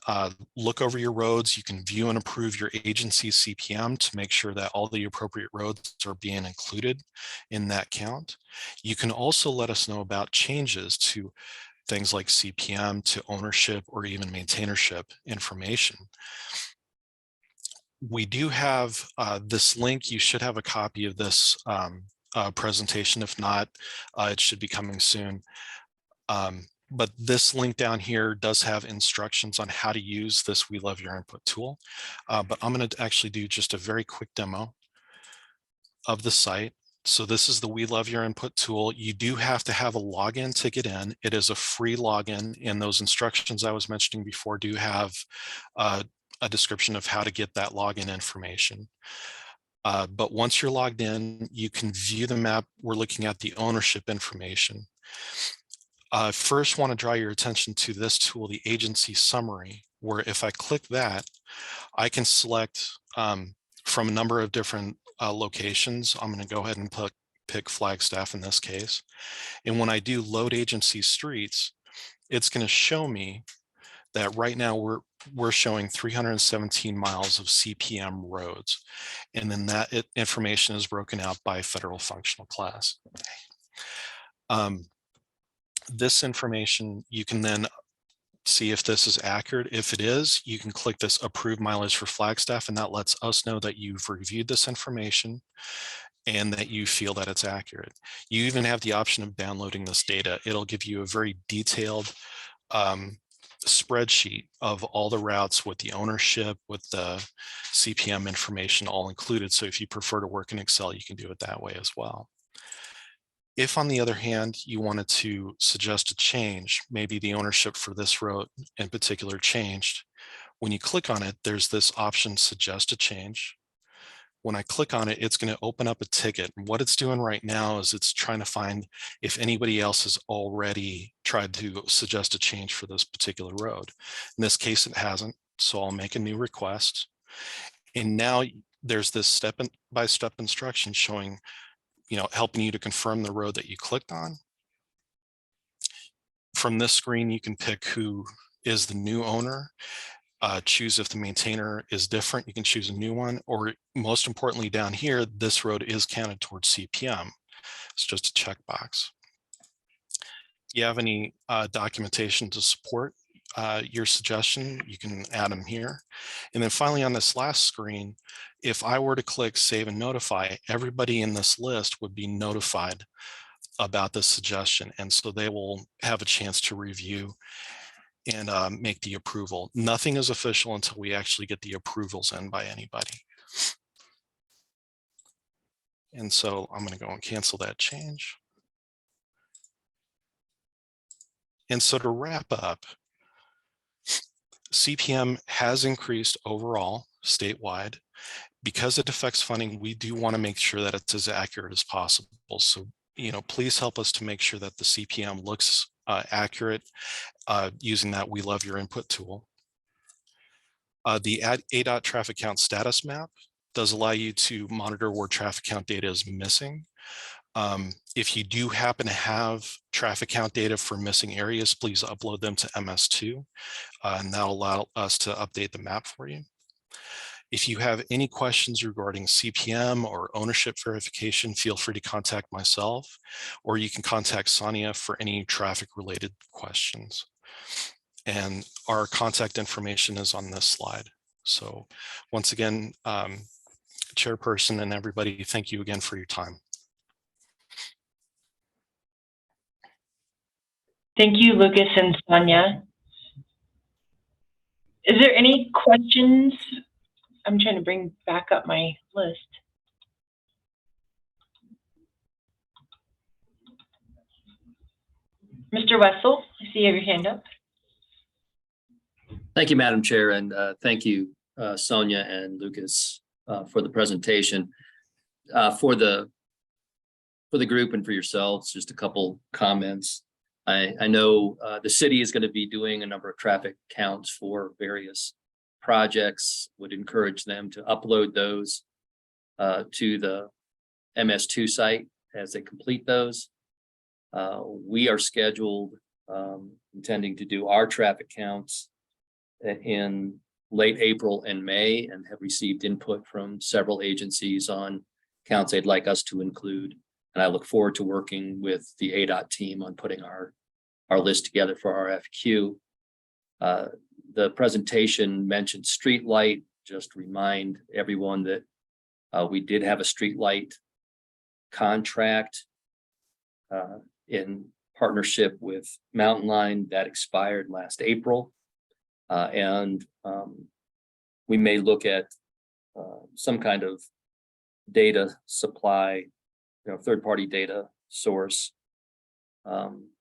look over your roads. You can view and approve your agency's CPM to make sure that all the appropriate roads are being included in that count. You can also let us know about changes to things like CPM, to ownership, or even maintainership information. We do have this link. You should have a copy of this presentation. If not, it should be coming soon. But this link down here does have instructions on how to use this We Love Your Input tool. But I'm going to actually do just a very quick demo of the site. So this is the We Love Your Input tool. You do have to have a login to get in. It is a free login, and those instructions I was mentioning before do have a description of how to get that login information. But once you're logged in, you can view the map. We're looking at the ownership information. First, want to draw your attention to this tool, the agency summary, where if I click that, I can select from a number of different locations. I'm going to go ahead and pick Flagstaff in this case. And when I do load agency streets, it's going to show me that right now we're showing 317 miles of CPM roads. And then that information is broken out by federal functional class. This information, you can then see if this is accurate. If it is, you can click this approve mileage for Flagstaff, and that lets us know that you've reviewed this information and that you feel that it's accurate. You even have the option of downloading this data. It'll give you a very detailed spreadsheet of all the routes with the ownership, with the CPM information all included. So if you prefer to work in Excel, you can do it that way as well. If, on the other hand, you wanted to suggest a change, maybe the ownership for this road in particular changed, when you click on it, there's this option, suggest a change. When I click on it, it's going to open up a ticket. And what it's doing right now is it's trying to find if anybody else has already tried to suggest a change for this particular road. In this case, it hasn't. So I'll make a new request. And now there's this step-by-step instruction showing, helping you to confirm the road that you clicked on. From this screen, you can pick who is the new owner, choose if the maintainer is different, you can choose a new one, or most importantly down here, this road is counted towards CPM. It's just a checkbox. If you have any documentation to support your suggestion, you can add them here. And then finally on this last screen, if I were to click save and notify, everybody in this list would be notified about this suggestion. And so they will have a chance to review and make the approval. Nothing is official until we actually get the approvals in by anybody. And so I'm going to go and cancel that change. And so to wrap up, CPM has increased overall statewide. Because it affects funding, we do want to make sure that it's as accurate as possible. So, please help us to make sure that the CPM looks accurate using that We Love Your Input tool. The ADOT traffic count status map does allow you to monitor where traffic count data is missing. If you do happen to have traffic count data for missing areas, please upload them to MS2, and that'll allow us to update the map for you. If you have any questions regarding CPM or ownership verification, feel free to contact myself, or you can contact Sonia for any traffic related questions. And our contact information is on this slide. So once again, Chairperson and everybody, thank you again for your time. Thank you, Lucas and Sonia. Is there any questions? I'm trying to bring back up my list. Mr. Wessel, I see you have your hand up. Thank you, Madam Chair, and thank you, Sonia and Lucas, for the presentation. For the group and for yourselves, just a couple comments. I know the city is going to be doing a number of traffic counts for various projects. Would encourage them to upload those to the MS2 site as they complete those. We are scheduled, intending to do our traffic counts in late April and May, and have received input from several agencies on counts they'd like us to include. And I look forward to working with the ADOT team on putting our list together for our FQ. The presentation mentioned street light. Just remind everyone that we did have a street light contract in partnership with Mountain Line that expired last April. And we may look at some kind of data supply, third-party data source,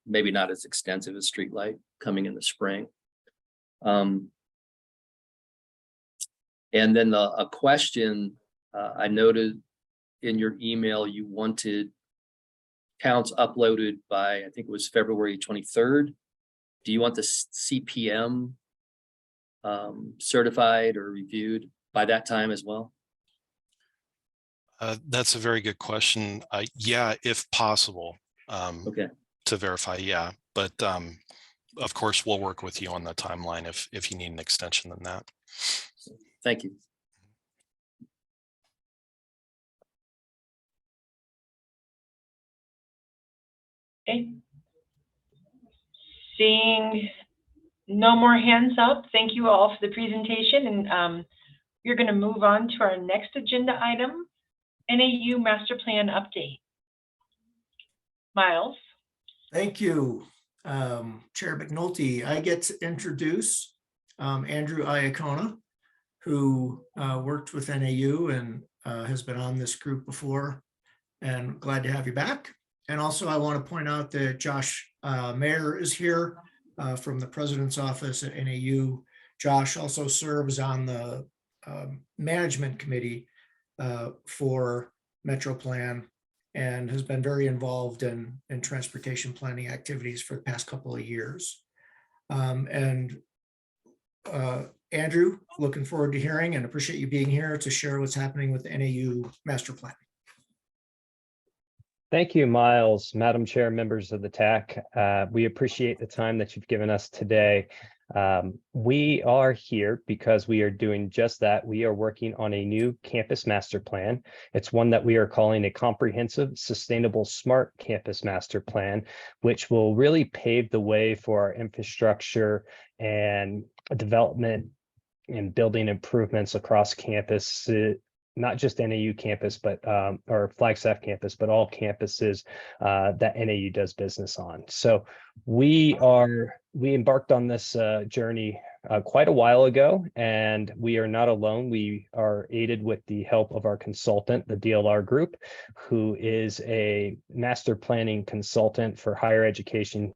maybe not as extensive as Streetlight coming in the spring. And then a question I noted in your email, you wanted counts uploaded by, I think it was February 23rd. Do you want the CPM certified or reviewed by that time as well? That's a very good question. Yeah, if possible. Okay. To verify, yeah. But of course, we'll work with you on the timeline if you need an extension than that. Thank you. Okay. Seeing no more hands up, thank you all for the presentation, and we're going to move on to our next agenda item, NAU Master Plan Update. Miles. Thank you, Chair McNulty. I get to introduce Andrew Iacona, who worked with NAU and has been on this group before, and glad to have you back. And also I want to point out that Josh Mayer is here from the President's Office at NAU. Josh also serves on the management committee for Metro Plan and has been very involved in transportation planning activities for the past couple of years. Andrew, looking forward to hearing and appreciate you being here to share what's happening with the NAU Master Plan. Thank you, Miles, Madam Chair, members of the TAC. We appreciate the time that you've given us today. We are here because we are doing just that. We are working on a new campus master plan. It's one that we are calling a comprehensive, sustainable, smart campus master plan, which will really pave the way for our infrastructure and development and building improvements across campus, not just NAU campus, but or Flagstaff campus, but all campuses that NAU does business on. So we embarked on this journey quite a while ago, and we are not alone. We are aided with the help of our consultant, the DLR Group, who is a master planning consultant for higher education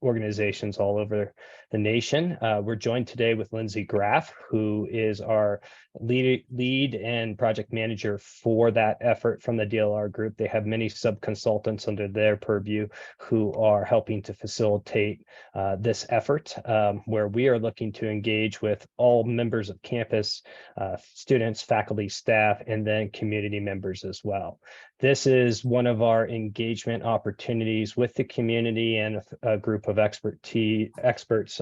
organizations all over the nation. We're joined today with Lindsay Graff, who is our lead and project manager for that effort from the DLR Group. They have many sub-consultants under their purview who are helping to facilitate this effort, where we are looking to engage with all members of campus, students, faculty, staff, and then community members as well. This is one of our engagement opportunities with the community and a group of experts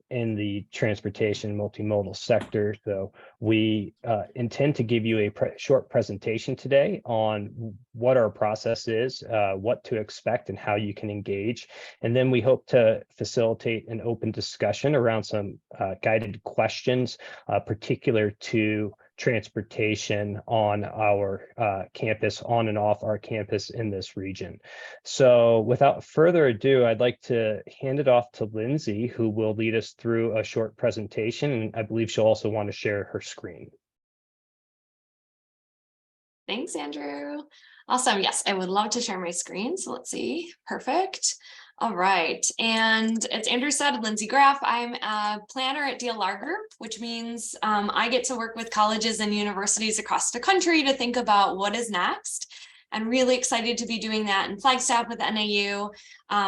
in the transportation multimodal sector. So we intend to give you a short presentation today on what our process is, what to expect, and how you can engage. And then we hope to facilitate an open discussion around some guided questions particular to transportation on our campus, on and off our campus in this region. So without further ado, I'd like to hand it off to Lindsay, who will lead us through a short presentation. And I believe she'll also want to share her screen. Thanks, Andrew. Awesome. Yes, I would love to share my screen. So let's see. Perfect. All right. And as Andrew said, Lindsay Graff, I'm a planner at DLR Group, which means I get to work with colleges and universities across the country to think about what is next. I'm really excited to be doing that in Flagstaff with NAU.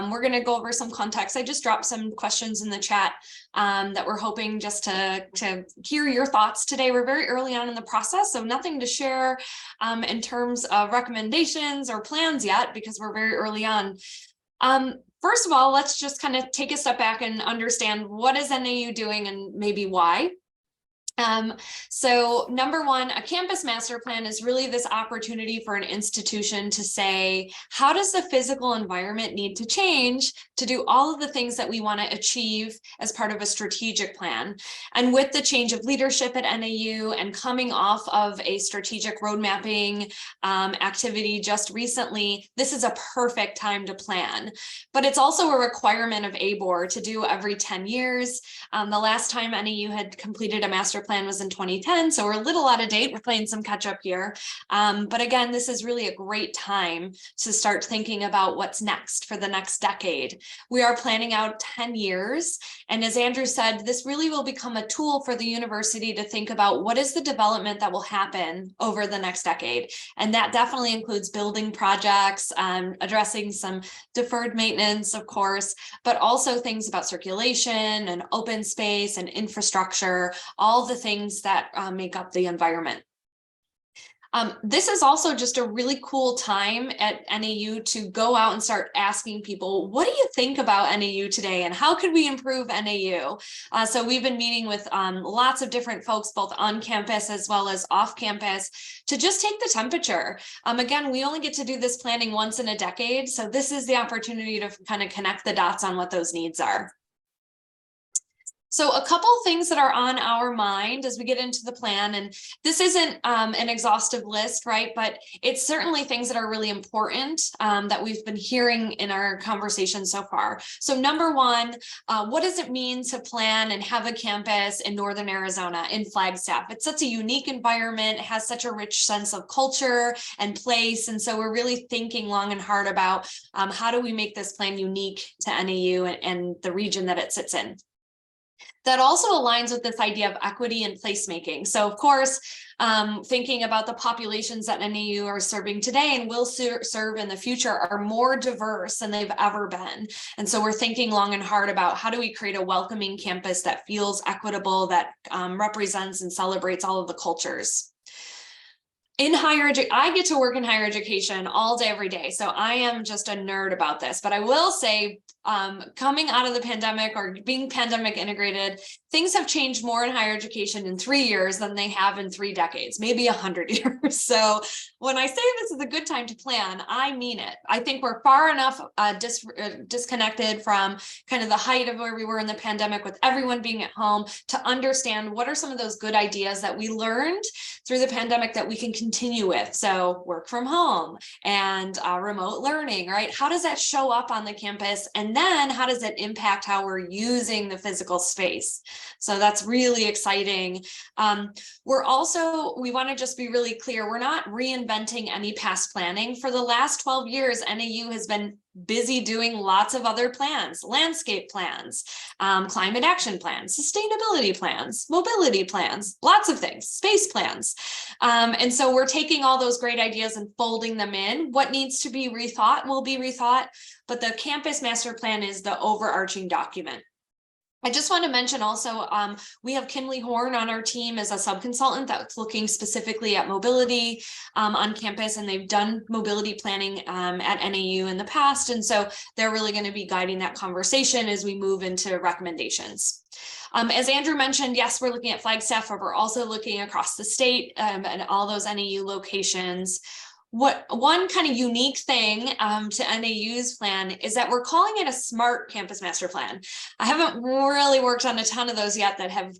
We're going to go over some context. I just dropped some questions in the chat that we're hoping just to hear your thoughts today. We're very early on in the process, so nothing to share in terms of recommendations or plans yet, because we're very early on. First of all, let's just kind of take a step back and understand what is NAU doing and maybe why. So number one, a campus master plan is really this opportunity for an institution to say, how does the physical environment need to change to do all of the things that we want to achieve as part of a strategic plan? And with the change of leadership at NAU and coming off of a strategic road mapping activity just recently, this is a perfect time to plan. But it's also a requirement of ABOR to do every 10 years. The last time NAU had completed a master plan was in 2010, so we're a little out of date. We're playing some catch up here. But again, this is really a great time to start thinking about what's next for the next decade. We are planning out 10 years. And as Andrew said, this really will become a tool for the university to think about what is the development that will happen over the next decade. And that definitely includes building projects, addressing some deferred maintenance, of course, but also things about circulation and open space and infrastructure, all the things that make up the environment. This is also just a really cool time at NAU to go out and start asking people, what do you think about NAU today and how could we improve NAU? So we've been meeting with lots of different folks, both on campus as well as off campus, to just take the temperature. Again, we only get to do this planning once in a decade. So this is the opportunity to kind of connect the dots on what those needs are. So a couple things that are on our mind as we get into the plan, and this isn't an exhaustive list, right? But it's certainly things that are really important that we've been hearing in our conversation so far. So number one, what does it mean to plan and have a campus in Northern Arizona, in Flagstaff? It's such a unique environment. It has such a rich sense of culture and place. And so we're really thinking long and hard about how do we make this plan unique to NAU and the region that it sits in. That also aligns with this idea of equity and placemaking. So of course, thinking about the populations that NAU are serving today and will serve in the future are more diverse than they've ever been. And so we're thinking long and hard about how do we create a welcoming campus that feels equitable, that represents and celebrates all of the cultures. In higher education, I get to work in higher education all day, every day. So I am just a nerd about this, but I will say, coming out of the pandemic or being pandemic integrated, things have changed more in higher education in 3 years than they have in 3 decades, maybe 100 years. So when I say this is a good time to plan, I mean it. I think we're far enough disconnected from kind of the height of where we were in the pandemic with everyone being at home to understand what are some of those good ideas that we learned through the pandemic that we can continue with. So work from home and remote learning, right? How does that show up on the campus? And then how does it impact how we're using the physical space? So that's really exciting. We want to just be really clear. We're not reinventing any past planning. For the last 12 years, NAU has been busy doing lots of other plans, landscape plans, climate action plans, sustainability plans, mobility plans, lots of things, space plans. And so we're taking all those great ideas and folding them in. What needs to be rethought will be rethought, but the campus master plan is the overarching document. I just want to mention also, we have Kimberly Horn on our team as a sub-consultant that's looking specifically at mobility on campus, and they've done mobility planning at NAU in the past. And so they're really going to be guiding that conversation as we move into recommendations. As Andrew mentioned, yes, we're looking at Flagstaff, but we're also looking across the state and all those NAU locations. One kind of unique thing to NAU's plan is that we're calling it a smart campus master plan. I haven't really worked on a ton of those yet that have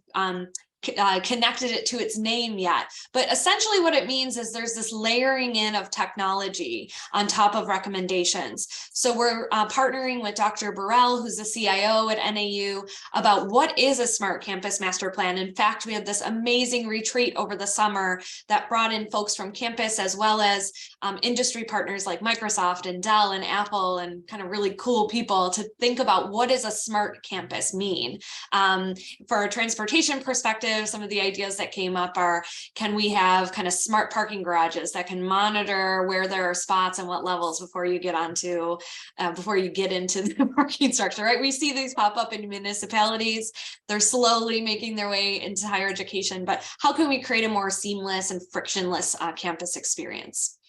connected it to its name yet, but essentially what it means is there's this layering in of technology on top of recommendations. So we're partnering with Dr. Burrell, who's the CIO at NAU, about what is a smart campus master plan. In fact, we had this amazing retreat over the summer that brought in folks from campus as well as industry partners like Microsoft and Dell and Apple and kind of really cool people to think about what does a smart campus mean. For a transportation perspective, some of the ideas that came up are, can we have kind of smart parking garages that can monitor where there are spots and what levels before you get into the parking structure, right? We see these pop up in municipalities. They're slowly making their way into higher education, but how can we create a more seamless and frictionless campus experience?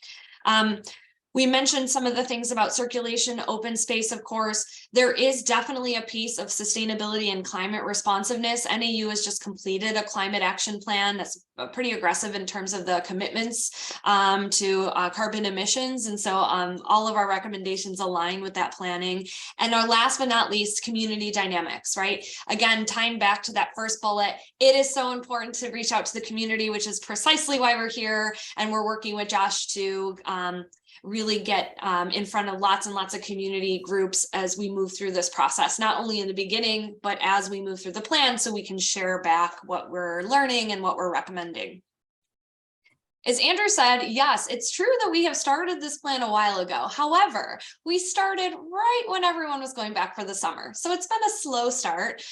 We mentioned some of the things about circulation, open space, of course. There is definitely a piece of sustainability and climate responsiveness. NAU has just completed a climate action plan that's pretty aggressive in terms of the commitments to carbon emissions. And so all of our recommendations align with that planning. And our last but not least, community dynamics, right? Again, tying back to that first bullet, it is so important to reach out to the community, which is precisely why we're here. And we're working with Josh to really get in front of lots and lots of community groups as we move through this process, not only in the beginning, but as we move through the plan, so we can share back what we're learning and what we're recommending. As Andrew said, yes, it's true that we have started this plan a while ago. However, we started right when everyone was going back for the summer. So it's been a slow start.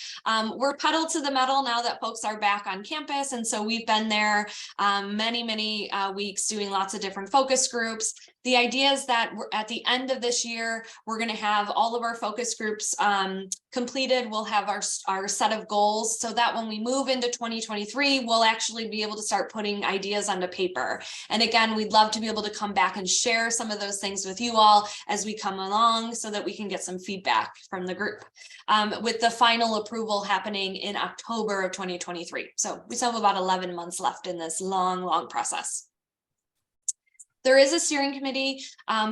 We're pedal to the metal now that folks are back on campus. And so we've been there many weeks doing lots of different focus groups. The idea is that at the end of this year, we're going to have all of our focus groups completed. We'll have our set of goals so that when we move into 2023, we'll actually be able to start putting ideas onto paper. paper. And again, we'd love to be able to come back and share some of those things with you all as we come along so that we can get some feedback from the group, with the final approval happening in October of 2023. So we still have about 11 months left in this long process. There is a steering committee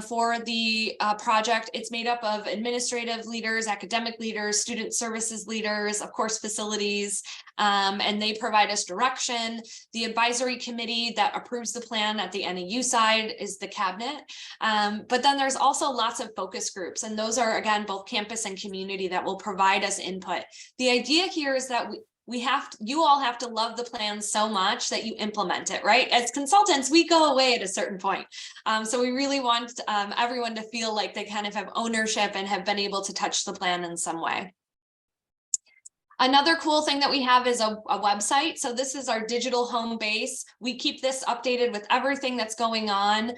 for the project. It's made up of administrative leaders, academic leaders, student services leaders, of course, facilities, and they provide us direction. The advisory committee that approves the plan at the NAU side is the cabinet. But then there's also lots of focus groups, and those are, again, both campus and community that will provide us input. The idea here is that you all have to love the plan so much that you implement it, right? As consultants, we go away at a certain point. So we really want everyone to feel like they kind of have ownership and have been able to touch the plan in some way. Another cool thing that we have is a website. So this is our digital home base. We keep this updated with everything that's going on,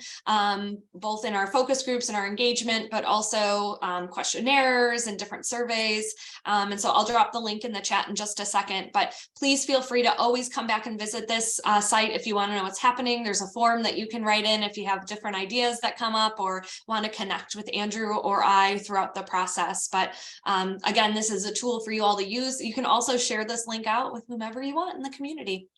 both in our focus groups and our engagement, but also questionnaires and different surveys. And so I'll drop the link in the chat in just a second, but please feel free to always come back and visit this site if you want to know what's happening. There's a form that you can write in if you have different ideas that come up or want to connect with Andrew or I throughout the process. But again, this is a tool for you all to use. You can also share this link out with whomever you want in the community.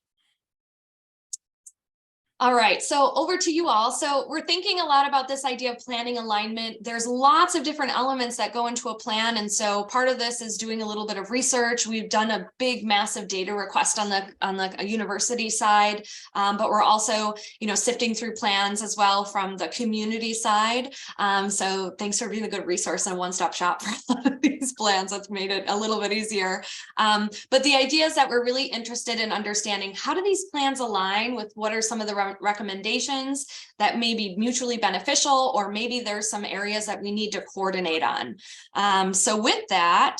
All right, so over to you all. So we're thinking a lot about this idea of planning alignment. There's lots of different elements that go into a plan. And so part of this is doing a little bit of research. We've done a big, massive data request on the university side, but we're also, sifting through plans as well from the community side. So thanks for being a good resource and a one-stop shop for a lot of these plans. That's made it a little bit easier. But the idea is that we're really interested in understanding how do these plans align with what are some of the recommendations that may be mutually beneficial, or maybe there's some areas that we need to coordinate on. So with that,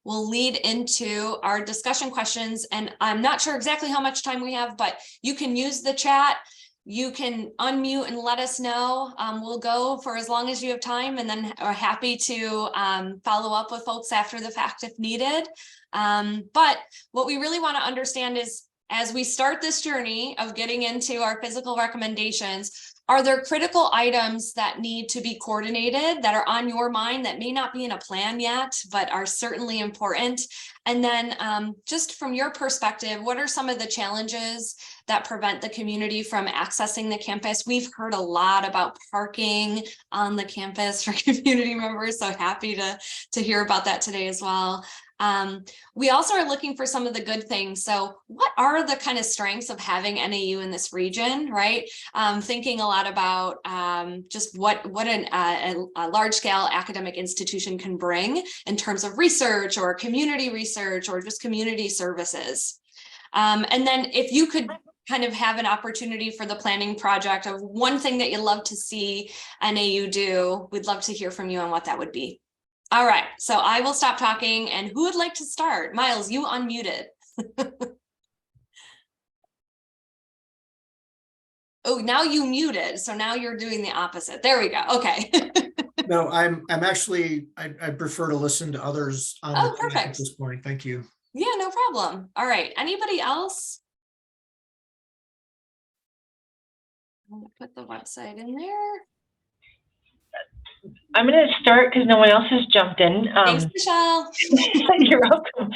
we'll lead into our discussion questions. And I'm not sure exactly how much time we have, but you can use the chat. You can unmute and let us know. We'll go for as long as you have time, and then are happy to follow up with folks after the fact if needed. But what we really want to understand is, as we start this journey of getting into our physical recommendations, are there critical items that need to be coordinated that are on your mind that may not be in a plan yet, but are certainly important? And then just from your perspective, what are some of the challenges that prevent the community from accessing the campus? We've heard a lot about parking on the campus for community members, so happy to hear about that today as well. We also are looking for some of the good things. So what are the kind of strengths of having NAU in this region, right? Thinking a lot about just what a large scale academic institution can bring in terms of research or community research or just community services. And then if you could kind of have an opportunity for the planning project of one thing that you'd love to see NAU do, we'd love to hear from you on what that would be. All right, so I will stop talking, and who would like to start? Miles, you unmuted. Oh, now you muted, so now you're doing the opposite. There we go. Okay. No, I'm actually, I prefer to listen to others on the chat perfect. at this point. Thank you. Yeah, no problem. All right, anybody else? I'm gonna put the website in there. I'm going to start because no one else has jumped in. Thanks, Michelle. You're welcome.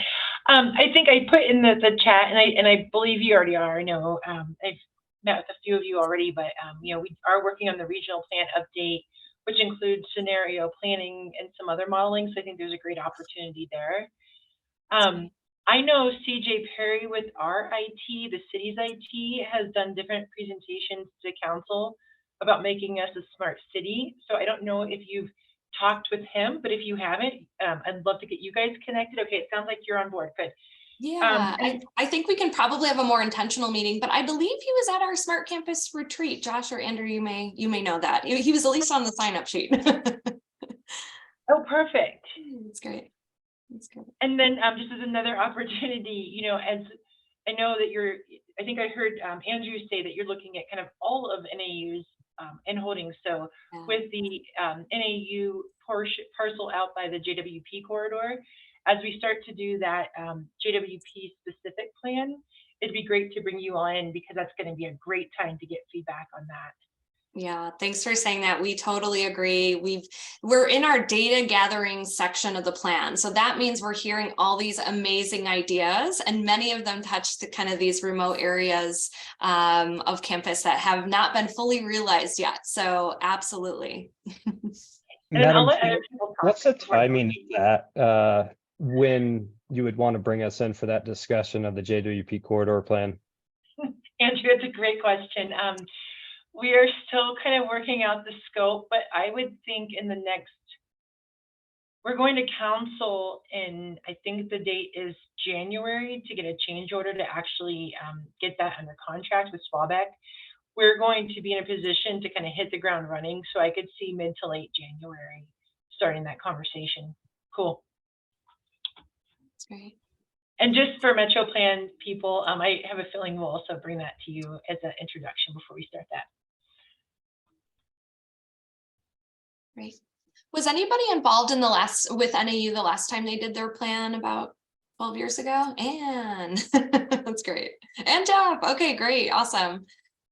I think I put in the chat, and I believe you already are. I know I've met with a few of you already, but we are working on the regional plan update, which includes scenario planning and some other modeling. So I think there's a great opportunity there. I know CJ Perry with our IT, the city's IT, has done different presentations to council about making us a smart city. So I don't know if you've talked with him, but if you haven't, I'd love to get you guys connected. Okay, it sounds like you're on board. Good. Yeah, I think we can probably have a more intentional meeting, but I believe he was at our Smart Campus retreat. Josh or Andrew, you may know that. He was at least on the sign-up sheet. Oh, perfect. That's great. That's good. And then just as another opportunity, as I know that I think I heard Andrew say that you're looking at kind of all of NAU's and holdings. So with the NAU parcel out by the JWP corridor, as we start to do that JWP specific plan, it'd be great to bring you all in because that's going to be a great time to get feedback on that. Yeah, thanks for saying that. We totally agree. We're in our data gathering section of the plan. So that means we're hearing all these amazing ideas, and many of them touch the kind of these remote areas of campus that have not been fully realized yet. So absolutely. Madam Chair, what's the timing of that? When you would want to bring us in for that discussion of the JWP corridor plan? Andrew, it's a great question. We are still kind of working out the scope, but I would think in the next, we're going to council in, I think the date is January, to get a change order to actually get that under contract with Swabeck. We're going to be in a position to kind of hit the ground running. So I could see mid to late January starting that conversation. Cool. That's great. And just for Metro Plan people, I have a feeling we'll also bring that to you as an introduction before we start that. Great. Was anybody involved in with NAU the last time they did their plan about 12 years ago? And that's great. And Jeff. Okay, great. Awesome.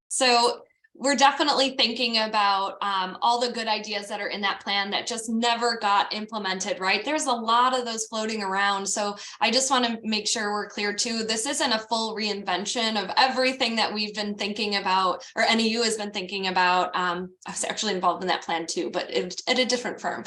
So we're definitely thinking about all the good ideas that are in that plan that just never got implemented, right? There's a lot of those floating around. So I just want to make sure we're clear too. This isn't a full reinvention of everything that we've been thinking about, or NAU has been thinking about. I was actually involved in that plan too, but at a different firm.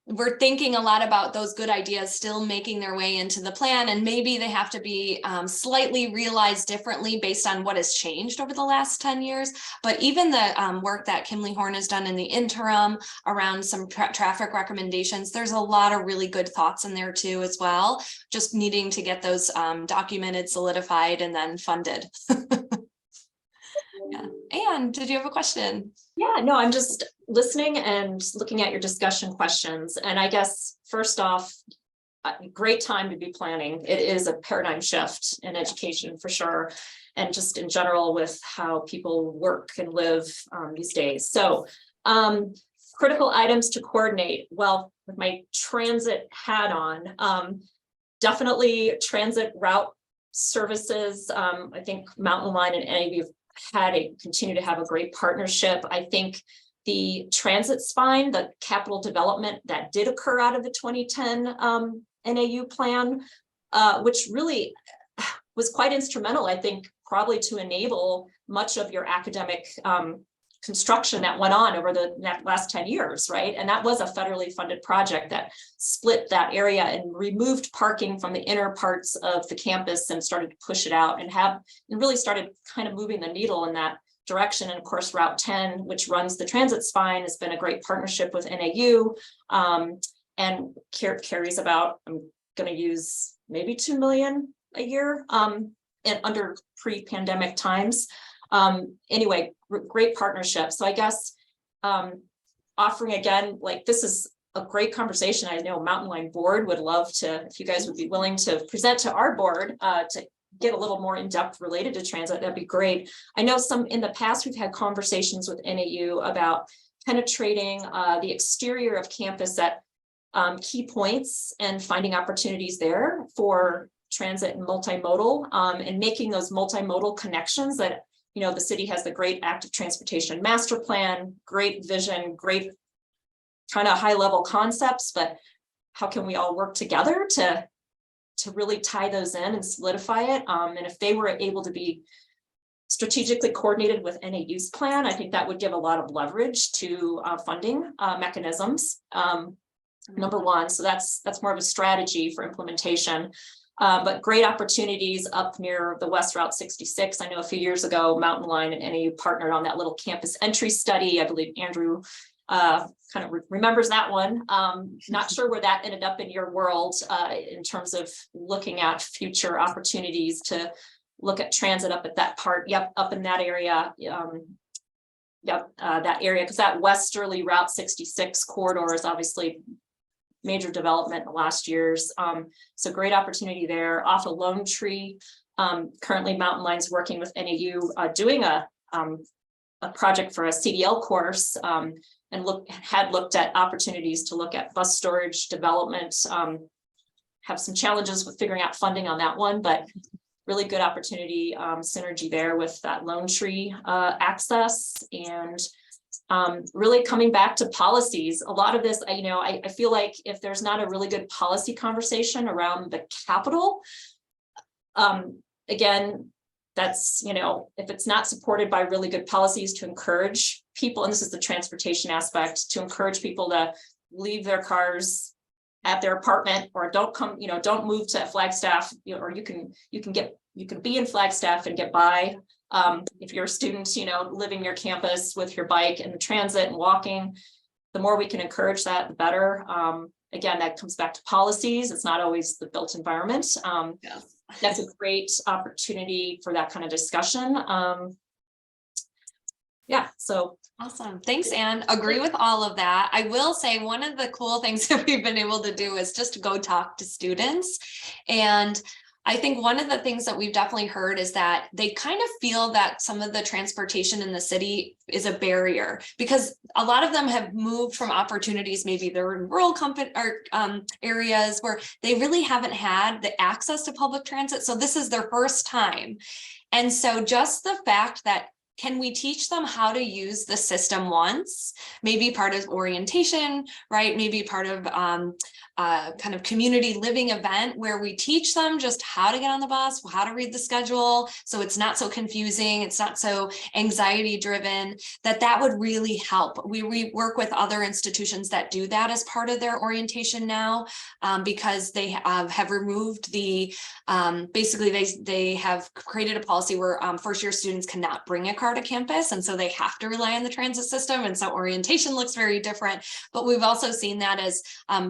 We're thinking a lot about those good ideas still making their way into the plan, and maybe they have to be slightly realized differently based on what has changed over the last 10 years. But even the work that Kimley Horn has done in the interim around some traffic recommendations, there's a lot of really good thoughts in there too as well, just needing to get those documented, solidified, and then funded. Yeah. Anne, did you have a question? Yeah, no, I'm just listening and looking at your discussion questions. And I guess first off, great time to be planning. It is a paradigm shift in education for sure. And just in general with how people work and live these days. So critical items to coordinate. Well, with my transit hat on, definitely transit route services. I think Mountain Line and NAU continue to have a great partnership. I think the transit spine, the capital development that did occur out of the 2010 NAU plan, which really was quite instrumental, I think, probably to enable much of your academic construction that went on over the last 10 years, right? And that was a federally funded project that split that area and removed parking from the inner parts of the campus and started to push it out and really started kind of moving the needle in that direction. And of course, Route 10, which runs the transit spine, has been a great partnership with NAU and carries about, I'm going to use maybe 2 million a year and under pre-pandemic times. Anyway, great partnership. So I guess offering again, like this is a great conversation. I know Mountain Line board would love to, if you guys would be willing to present to our board to get a little more in depth related to transit, that'd be great. I know in the past, we've had conversations with NAU about penetrating the exterior of campus at key points and finding opportunities there for transit and multimodal and making those multimodal connections that, you know, the city has the great active transportation master plan, great vision, great kind of high level concepts, but how can we all work together to really tie those in and solidify it? And if they were able to be strategically coordinated with NAU's plan, I think that would give a lot of leverage to funding mechanisms, number one. So that's more of a strategy for implementation. But great opportunities up near the West Route 66. I know a few years ago, Mountain Line and NAU partnered on that little campus entry study. I believe Andrew kind of remembers that one. Not sure where that ended up in your world in terms of looking at future opportunities to look at transit up at that part. Yep, up in that area. That area, because that westerly Route 66 corridor is obviously major development in the last years. So great opportunity there. Off of Lone Tree, currently Mountain Line's working with NAU doing a project for a CDL course and had looked at opportunities to look at bus storage development have some challenges with figuring out funding on that one, but really good opportunity, synergy there with that Lone Tree access. And really coming back to policies, a lot of this, I feel like if there's not a really good policy conversation around the capital, again, that's, if it's not supported by really good policies to encourage people, and this is the transportation aspect, to encourage people to leave their cars at their apartment, or don't move to Flagstaff, or you can be in Flagstaff and get by. If you're a student, living your campus with your bike and the transit and walking, the more we can encourage that, the better. Again, that comes back to policies. It's not always the built environment. That's a great opportunity for that kind of discussion. So awesome. Thanks, Anne. Agree with all of that. I will say one of the cool things that we've been able to do is just go talk to students. And I think one of the things that we've definitely heard is that they kind of feel that some of the transportation in the city is a barrier, because a lot of them have moved from opportunities. Maybe they're in rural areas where they really haven't had the access to public transit. So this is their first time. And so just the fact that, can we teach them how to use the system once, maybe part of orientation, right? Maybe part of kind of community living event where we teach them just how to get on the bus, how to read the schedule, so it's not so confusing, it's not so anxiety driven, that would really help. We work with other institutions that do that as part of their orientation now, because they have removed the, basically they have created a policy where first year students cannot bring a car to campus, and so they have to rely on the transit system, and so orientation looks very different. But we've also seen that as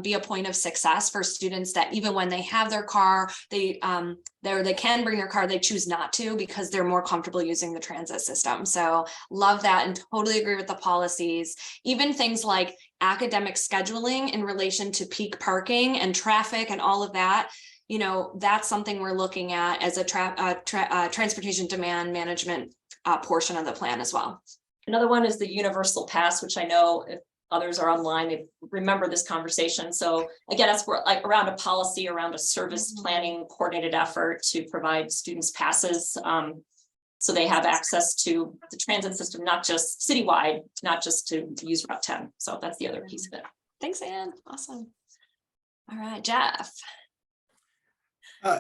be a point of success for students, that even when they have their car, they can bring their car, they choose not to because they're more comfortable using the transit system. So love that and totally agree with the policies. Even things like academic scheduling in relation to peak parking and traffic and all of that, that's something we're looking at as a transportation demand management portion of the plan as well. another one is the universal pass, which I know if others are online, they remember this conversation. So again, that's where, like, around a policy, around a service planning coordinated effort to provide students passes, so they have access to the transit system, not just citywide, not just to use Route 10. So that's the other piece of it. Thanks, Anne. Awesome. All right, Jeff.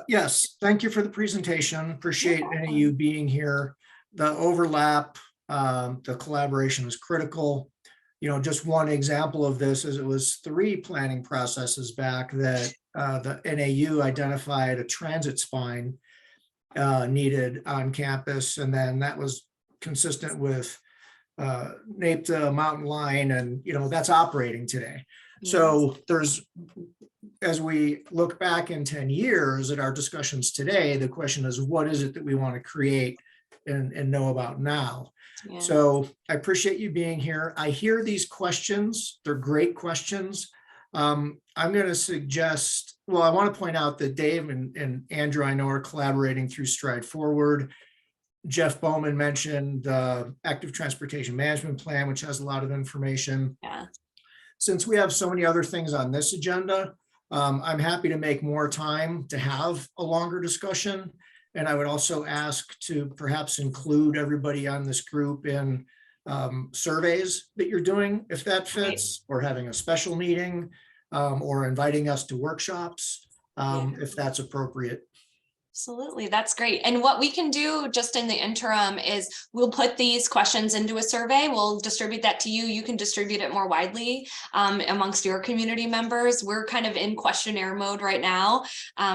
Yes, thank you for the presentation. Appreciate any of you being here. The overlap, the collaboration is critical. Just one example of this is it was 3 planning processes back that the NAU identified a transit spine needed on campus, and then that was consistent with NAPTA Mountain Line, and that's operating today. Yes. So as we look back in 10 years at our discussions today, the question is, what is it that we want to create and know about now? Yeah. So I appreciate you being here. I hear these questions. They're great questions. I'm going to suggest, I want to point out that Dave and Andrew, I know, are collaborating through Stride Forward. Jeff Bowman mentioned the Active Transportation Management Plan, which has a lot of information. Yeah. Since we have so many other things on this agenda, I'm happy to make more time to have a longer discussion. And I would also ask to perhaps include everybody on this group in surveys that you're doing, if that fits, or having a special meeting, or inviting us to workshops, if that's appropriate. Absolutely, that's great. And what we can do just in the interim is we'll put these questions into a survey. We'll distribute that to you. You can distribute it more widely amongst your community members. We're kind of in questionnaire mode right now,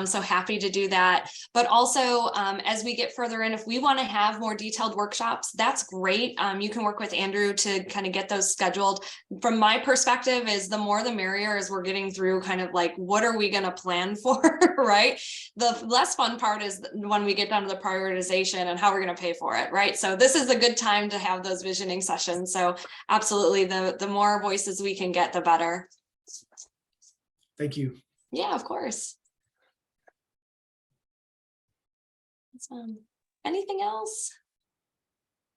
so happy to do that. But also, as we get further in, if we want to have more detailed workshops, that's great. You can work with Andrew to kind of get those scheduled. From my perspective, is the more the merrier, as we're getting through kind of like, what are we going to plan for, right? The less fun part is when we get down to the prioritization and how we're going to pay for it, right? So this is a good time to have those visioning sessions. So absolutely, the more voices we can get, the better. Thank you. Yeah, of course. Anything else?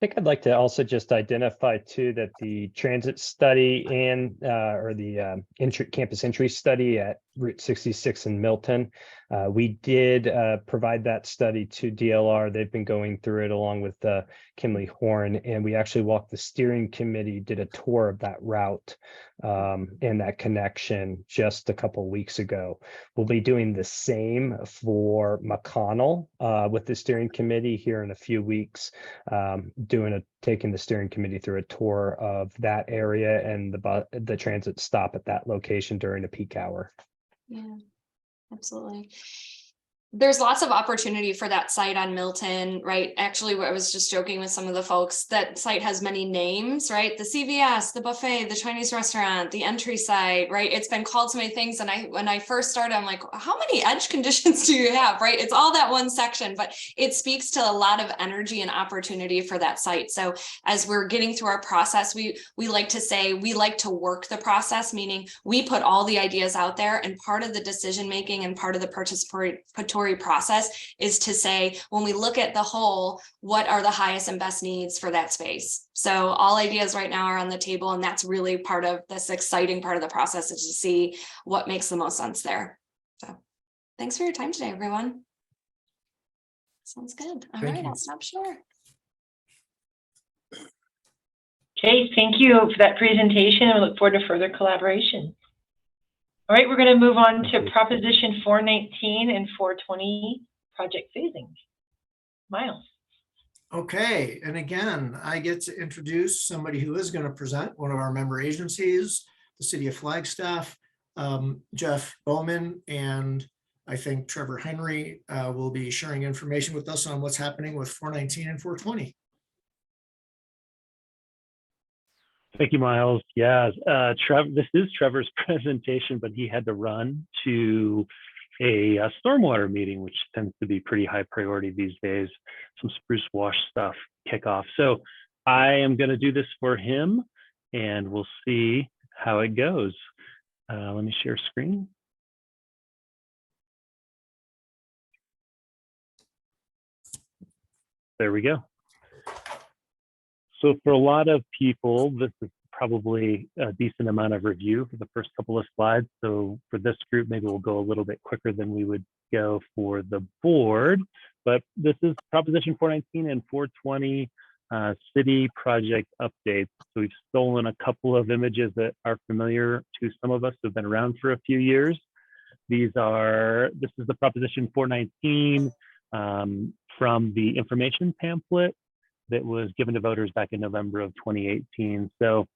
I think I'd like to also just identify too that the transit study and or the campus entry study at Route 66 in Milton. We did provide that study to DLR. They've been going through it along with Kimley Horn, and we actually walked the steering committee, did a tour of that route and that connection just a couple of weeks ago. We'll be doing the same for McConnell with the steering committee here in a few weeks, taking the steering committee through a tour of that area and the transit stop at that location during a peak hour. Yeah, absolutely. There's lots of opportunity for that site on Milton, right? Actually, I was just joking with some of the folks, that site has many names, right? The CVS, the buffet, the Chinese restaurant, the entry site, right? It's been called so many things. And when I first started, I'm like, how many edge conditions do you have, right? It's all that one section, but it speaks to a lot of energy and opportunity for that site. So as we're getting through our process, we like to say, we like to work the process, meaning we put all the ideas out there, and part of the decision-making and part of the participatory process is to say, when we look at the whole, what are the highest and best needs for that space? So all ideas right now are on the table, and that's really part of this exciting part of the process, is to see what makes the most sense there. So thanks for your time today, everyone. Sounds good. All right, I'll stop share. Jay, thank you for that presentation. I look forward to further collaboration. All right, we're going to move on to Proposition 419 and 420 project phasing. Miles. Okay, and again, I get to introduce somebody who is going to present, one of our member agencies, the City of Flagstaff, Jeff Bowman, and I think Trevor Henry will be sharing information with us on what's happening with 419 and 420. Thank you, Miles. Yeah, this is Trevor's presentation, but he had to run to a stormwater meeting, which tends to be pretty high priority these days. Some spruce wash stuff kickoff. So I am going to do this for him, and we'll see how it goes. Let me share screen. There we go. So for a lot of people, this is probably a decent amount of review for the first couple of slides. So for this group, maybe we'll go a little bit quicker than we would go for the board. But this is Proposition 419 and 420 city project updates. So we've stolen a couple of images that are familiar to some of us who've been around for a few years. This is the Proposition 419 from the information pamphlet that was given to voters back in November of 2018. So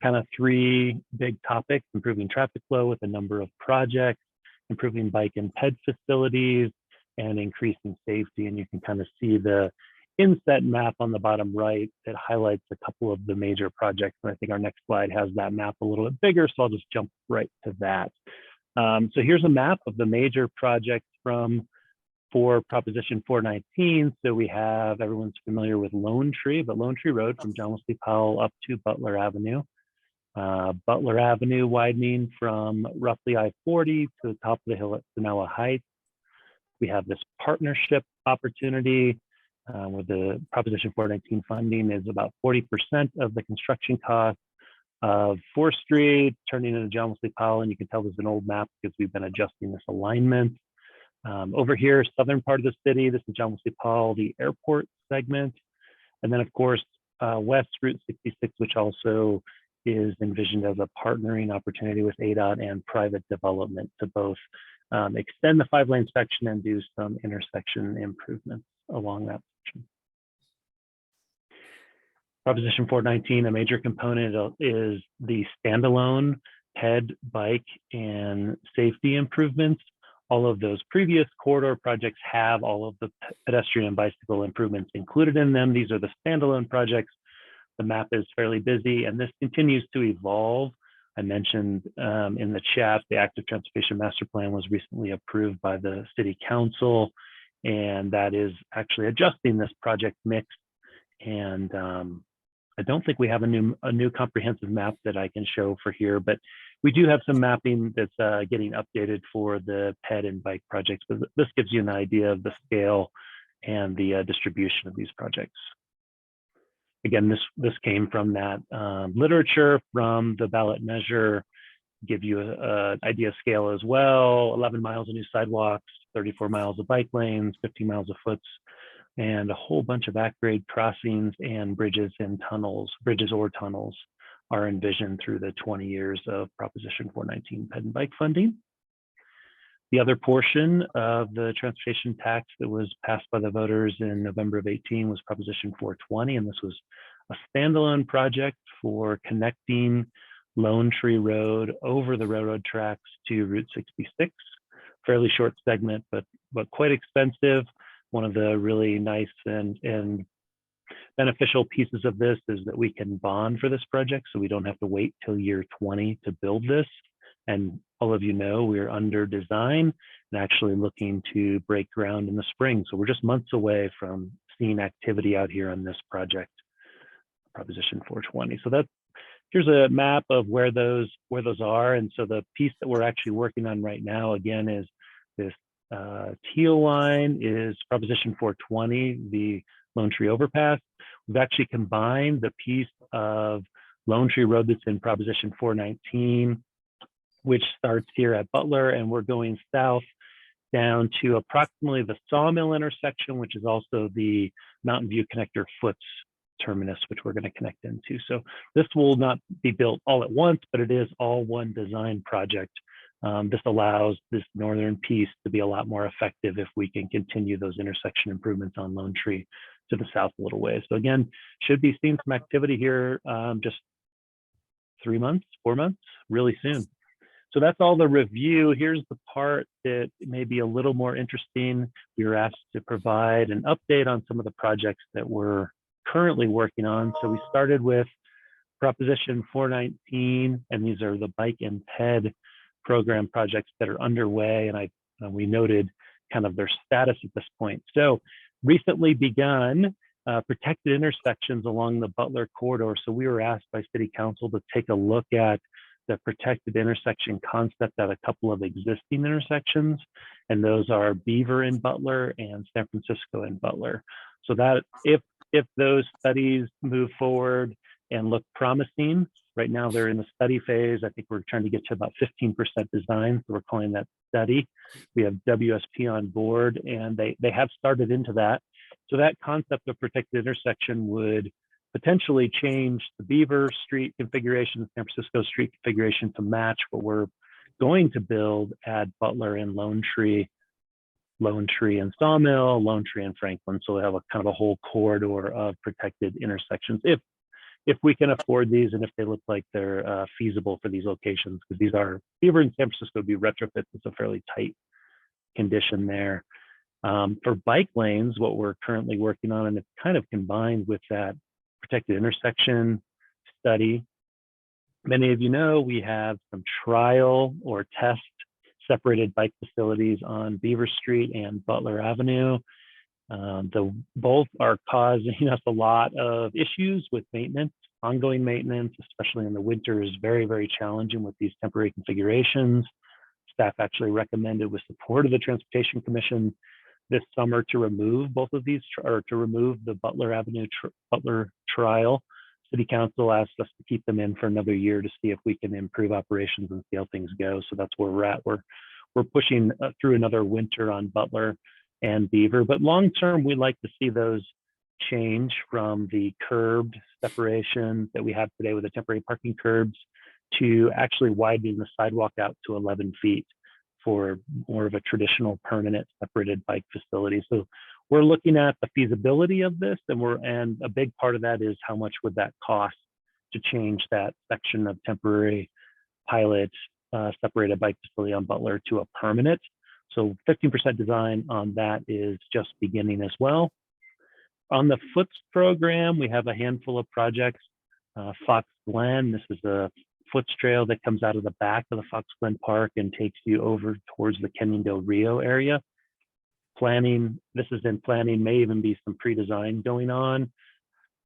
kind of three big topics: improving traffic flow with a number of projects, improving bike and ped facilities, and increasing safety. And you can kind of see the inset map on the bottom right that highlights a couple of the major projects. And I think our next slide has that map a little bit bigger, so I'll just jump right to that. So here's a map of the major projects for Proposition 419. So we have, everyone's familiar with Lone Tree, but Lone Tree Road from John Wesley Powell up to Butler Avenue. Butler Avenue widening from roughly I-40 to the top of the hill at Sonoa Heights. We have this partnership opportunity where the Proposition 419 funding is about 40% of the construction cost of 4th Street, turning into John Wesley Powell. And you can tell there's an old map because we've been adjusting this alignment. Over here, southern part of the city, this is John Wesley Powell, the airport segment. And then of course, West Route 66, which also is envisioned as a partnering opportunity with ADOT and private development to both extend the 5-lane section and do some intersection improvements along that section. Proposition 419, a major component is the standalone ped, bike, and safety improvements. All of those previous corridor projects have all of the pedestrian and bicycle improvements included in them. These are the standalone projects. The map is fairly busy, and this continues to evolve. I mentioned in the chat, the Active Transportation Master Plan was recently approved by the City Council, and that is actually adjusting this project mix. And I don't think we have a new comprehensive map that I can show for here, but we do have some mapping that's getting updated for the ped and bike projects. But this gives you an idea of the scale and the distribution of these projects. Again, this came from that literature from the ballot measure give you an idea of scale as well. 11 miles of new sidewalks, 34 miles of bike lanes, 15 miles of foots, and a whole bunch of at-grade crossings and bridges and tunnels, bridges or tunnels are envisioned through the 20 years of Proposition 419 ped and bike funding. The other portion of the transportation tax that was passed by the voters in November of 18 was Proposition 420, and this was a standalone project for connecting Lone Tree Road over the railroad tracks to Route 66. Fairly short segment, but quite expensive. One of the really nice and beneficial pieces of this is that we can bond for this project, so we don't have to wait till year 20 to build this. And all of you know, we're under design and actually looking to break ground in the spring. So we're just months away from seeing activity out here on this project, Proposition 420. So here's a map of where those are. And so the piece that we're actually working on right now, again, is this teal line is Proposition 420, the Lone Tree Overpass. We've actually combined the piece of Lone Tree Road that's in Proposition 419, which starts here at Butler, and we're going south down to approximately the Sawmill intersection, which is also the Mountain View Connector Foots terminus, which we're going to connect into. So this will not be built all at once, but it is all one design project. This allows this northern piece to be a lot more effective if we can continue those intersection improvements on Lone Tree to the south a little ways. So again, should be seeing some activity here just 3 months, 4 months, really soon. So that's all the review. Here's the part that may be a little more interesting. We were asked to provide an update on some of the projects that we're currently working on. So we started with Proposition 419, and these are the bike and ped program projects that are underway. And we noted kind of their status at this point. So recently begun protected intersections along the Butler corridor. So we were asked by City Council to take a look at the protected intersection concept at a couple of existing intersections, and those are Beaver in Butler and San Francisco in Butler. So that if those studies move forward and look promising, right now they're in the study phase. I think we're trying to get to about 15% design, so we're calling that study. We have WSP on board, and they have started into that. So that concept of protected intersection would potentially change the Beaver Street configuration, the San Francisco Street configuration to match what we're going to build at Butler and Lone Tree and Sawmill, Lone Tree and Franklin. So we have a kind of a whole corridor of protected intersections if we can afford these and if they look like they're feasible for these locations, because these are Beaver and San Francisco would be retrofits. It's a fairly tight condition there. For bike lanes, what we're currently working on, and it's kind of combined with that protected intersection study. Many of you know we have some trial or test separated bike facilities on Beaver Street and Butler Avenue. Both are causing us a lot of issues with maintenance. Ongoing maintenance, especially in the winter, is very, very challenging with these temporary configurations. Staff actually recommended, with support of the Transportation Commission, this summer to remove both of these, or to remove the Butler Avenue Butler trial. City Council asked us to keep them in for another year to see if we can improve operations and see how things go. So that's where we're at. We're pushing through another winter on Butler and Beaver, but long term, we'd like to see those change from the curbed separation that we have today with the temporary parking curbs to actually widening the sidewalk out to 11 feet for more of a traditional permanent separated bike facility. So we're looking at the feasibility of this, and a big part of that is how much would that cost to change that section of temporary pilot separated bike facility on Butler to a permanent. So 15% design on that is just beginning as well. On the Foots program, we have a handful of projects. Fox Glen, this is a Foots trail that comes out of the back of the Fox Glen Park and takes you over towards the Canyon Del Rio area. Planning, this is in planning, may even be some pre-design going on.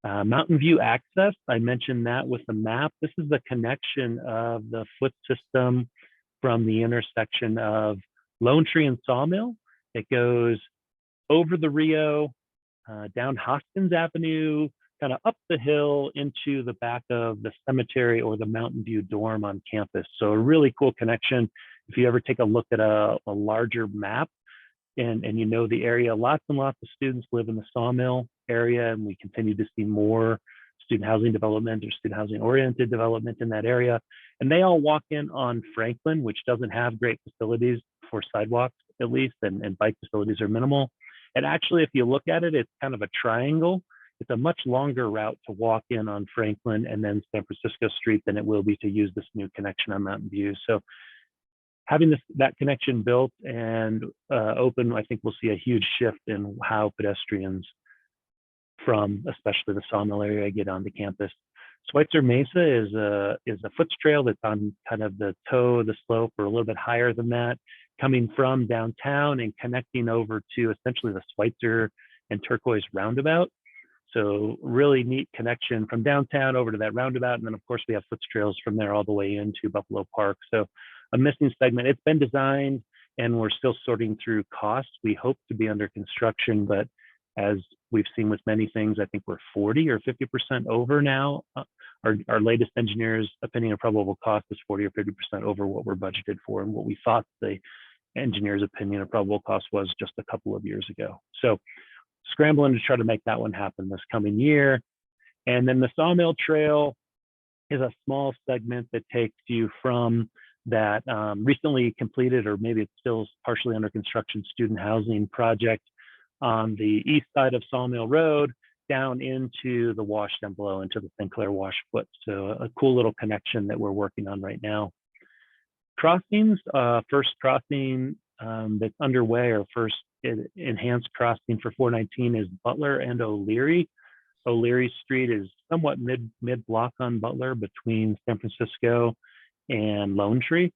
Mountain View access, I mentioned that with the map. This is the connection of the foot system from the intersection of Lone Tree and Sawmill. It goes over the Rio, down Hoskins Avenue, kind of up the hill into the back of the cemetery or the Mountain View dorm on campus. So a really cool connection. If you ever take a look at a larger map and you know the area, lots and lots of students live in the Sawmill area, and we continue to see more student housing development or student housing oriented development in that area. And they all walk in on Franklin, which doesn't have great facilities for sidewalks at least, and bike facilities are minimal. And actually, if you look at it, it's kind of a triangle. It's a much longer route to walk in on Franklin and then San Francisco Street than it will be to use this new connection on Mountain View. So having that connection built and open, I think we'll see a huge shift in how pedestrians from especially the Sawmill area get onto campus. Schweitzer Mesa is a foots trail that's on kind of the toe of the slope or a little bit higher than that, coming from downtown and connecting over to essentially the Schweitzer and Turquoise roundabout. So really neat connection from downtown over to that roundabout. And then of course we have foots trails from there all the way into Buffalo Park. So a missing segment. It's been designed and we're still sorting through costs. We hope to be under construction, but as we've seen with many things, I think we're 40 or 50% over now. Our latest engineer's opinion of probable cost is 40 or 50% over what we're budgeted for and what we thought the engineer's opinion of probable cost was just a couple of years ago. So scrambling to try to make that one happen this coming year. And then the Sawmill Trail is a small segment that takes you from that recently completed, or maybe it's still partially under construction, student housing project on the east side of Sawmill Road down into the wash down below, into the Sinclair wash foot. So a cool little connection that we're working on right now. Crossings, first crossing that's underway, or first enhanced crossing for 419 is Butler and O'Leary. O'Leary Street is somewhat mid block on Butler between San Francisco and Lone Tree.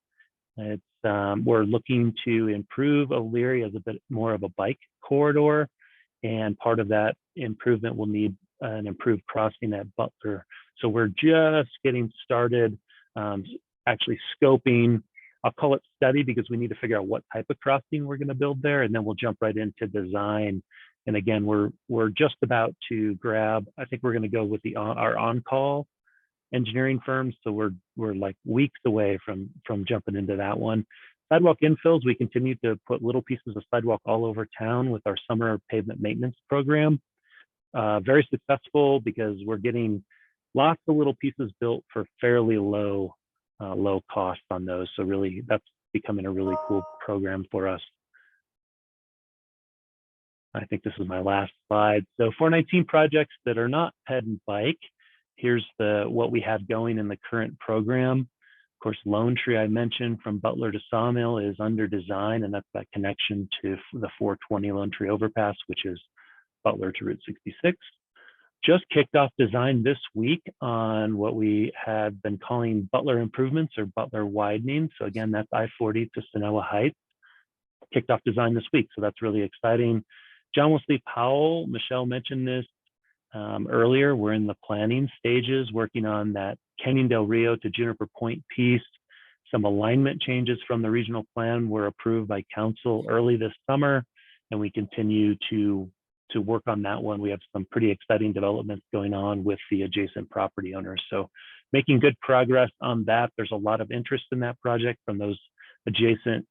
It's we're looking to improve O'Leary as a bit more of a bike corridor, and part of that improvement will need an improved crossing at Butler. So we're just getting started, actually scoping. I'll call it study because we need to figure out what type of crossing we're going to build there, and then we'll jump right into design. And again, we're just about to grab. I think we're going to go with our on-call engineering firms. So we're like weeks away from jumping into that one. Sidewalk infills, we continue to put little pieces of sidewalk all over town with our summer pavement maintenance program. Very successful because we're getting lots of little pieces built for fairly low cost on those. So really that's becoming a really cool program for us. I think this is my last slide. So 419 projects that are not ped and bike. Here's what we have going in the current program. Of course, Lone Tree I mentioned from Butler to Sawmill is under design, and that's that connection to the 420 Lone Tree overpass, which is Butler to Route 66. Just kicked off design this week on what we have been calling Butler improvements or Butler widening. So again, that's I-40 to Sonoma Heights. Kicked off design this week, so that's really exciting. John Wesley Powell, Michelle mentioned this earlier, we're in the planning stages working on that Canyon del Rio to Juniper Point piece. Some alignment changes from the regional plan were approved by council early this summer, and we continue to work on that one. We have some pretty exciting developments going on with the adjacent property owners. So making good progress on that. There's a lot of interest in that project from those adjacent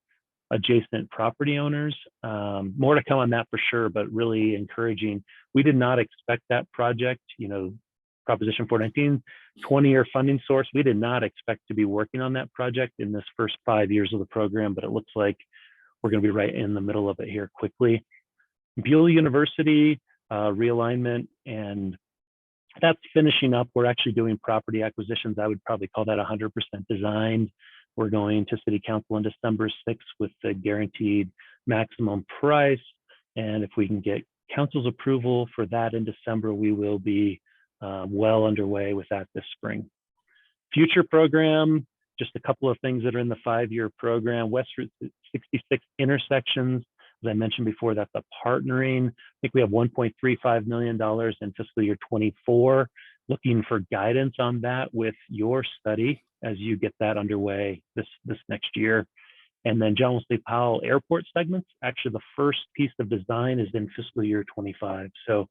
property owners. More to come on that for sure, but really encouraging. We did not expect that project, Proposition 419, 20-year funding source. We did not expect to be working on that project in this first 5 years of the program, but it looks like we're going to be right in the middle of it here quickly. Buell University realignment, and that's finishing up. We're actually doing property acquisitions. I would probably call that 100% designed. We're going to City Council on December 6th with the guaranteed maximum price. And if we can get council's approval for that in December, we will be well underway with that this spring. Future program, just a couple of things that are in the 5-year program. West Route 66 intersections. As I mentioned before, that's a partnering. I think we have $1.35 million in fiscal year 24. Looking for guidance on that with your study as you get that underway this next year. And then John Wesley Powell airport segments. Actually, the first piece of design is in fiscal year 25. So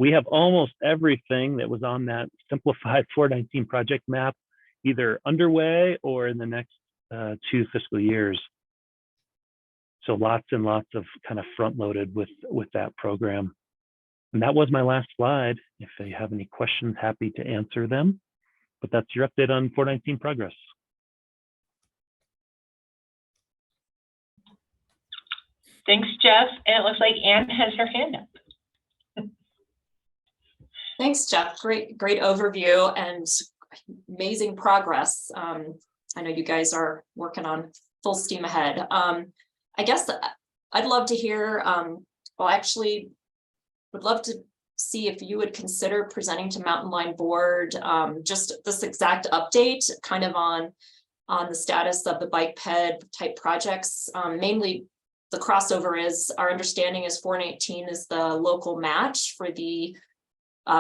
we have almost everything that was on that simplified 419 project map either underway or in the next 2 fiscal years. So lots and lots of kind of front loaded with that program. And that was my last slide. If you have any questions, happy to answer them. But that's your update on 419 progress. Thanks, Jeff. And it looks like Anne has her hand up. Thanks, Jeff. Great overview and amazing progress. I know you guys are working on full steam ahead. I guess I'd love to hear, well, actually, would love to see if you would consider presenting to Mountain Line Board just this exact update kind of on the status of the bike ped type projects. Mainly the crossover is, our understanding is 419 is the local match for the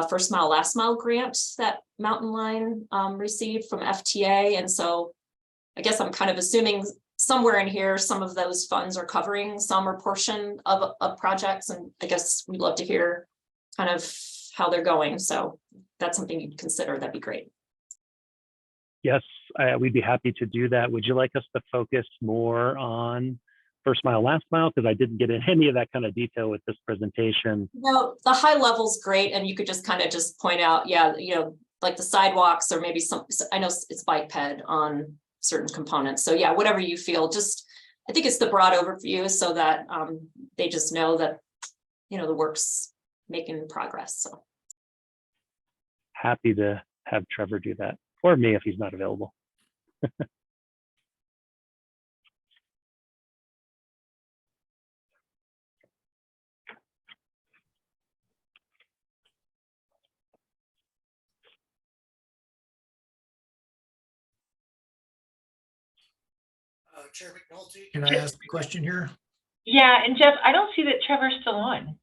first mile, last mile grant that Mountain Line received from FTA. And so I guess I'm kind of assuming somewhere in here, some of those funds are covering some or portion of projects. And I guess we'd love to hear kind of how they're going. So that's something you'd consider, that'd be great. Yes, we'd be happy to do that. Would you like us to focus more on first mile, last mile? Because I didn't get in any of that kind of detail with this presentation. No, the high level's great. And you could just kind of just point out, yeah, you know, like the sidewalks or maybe some, I know it's bike ped on certain components. So yeah, whatever you feel, just, I think it's the broad overview so that they just know that, you know, the work's making progress. So Happy to have Trevor do that, or me if he's not available. Chair McNulty, can I ask a question here? Yeah, and Jeff, I don't see that Trevor's still on.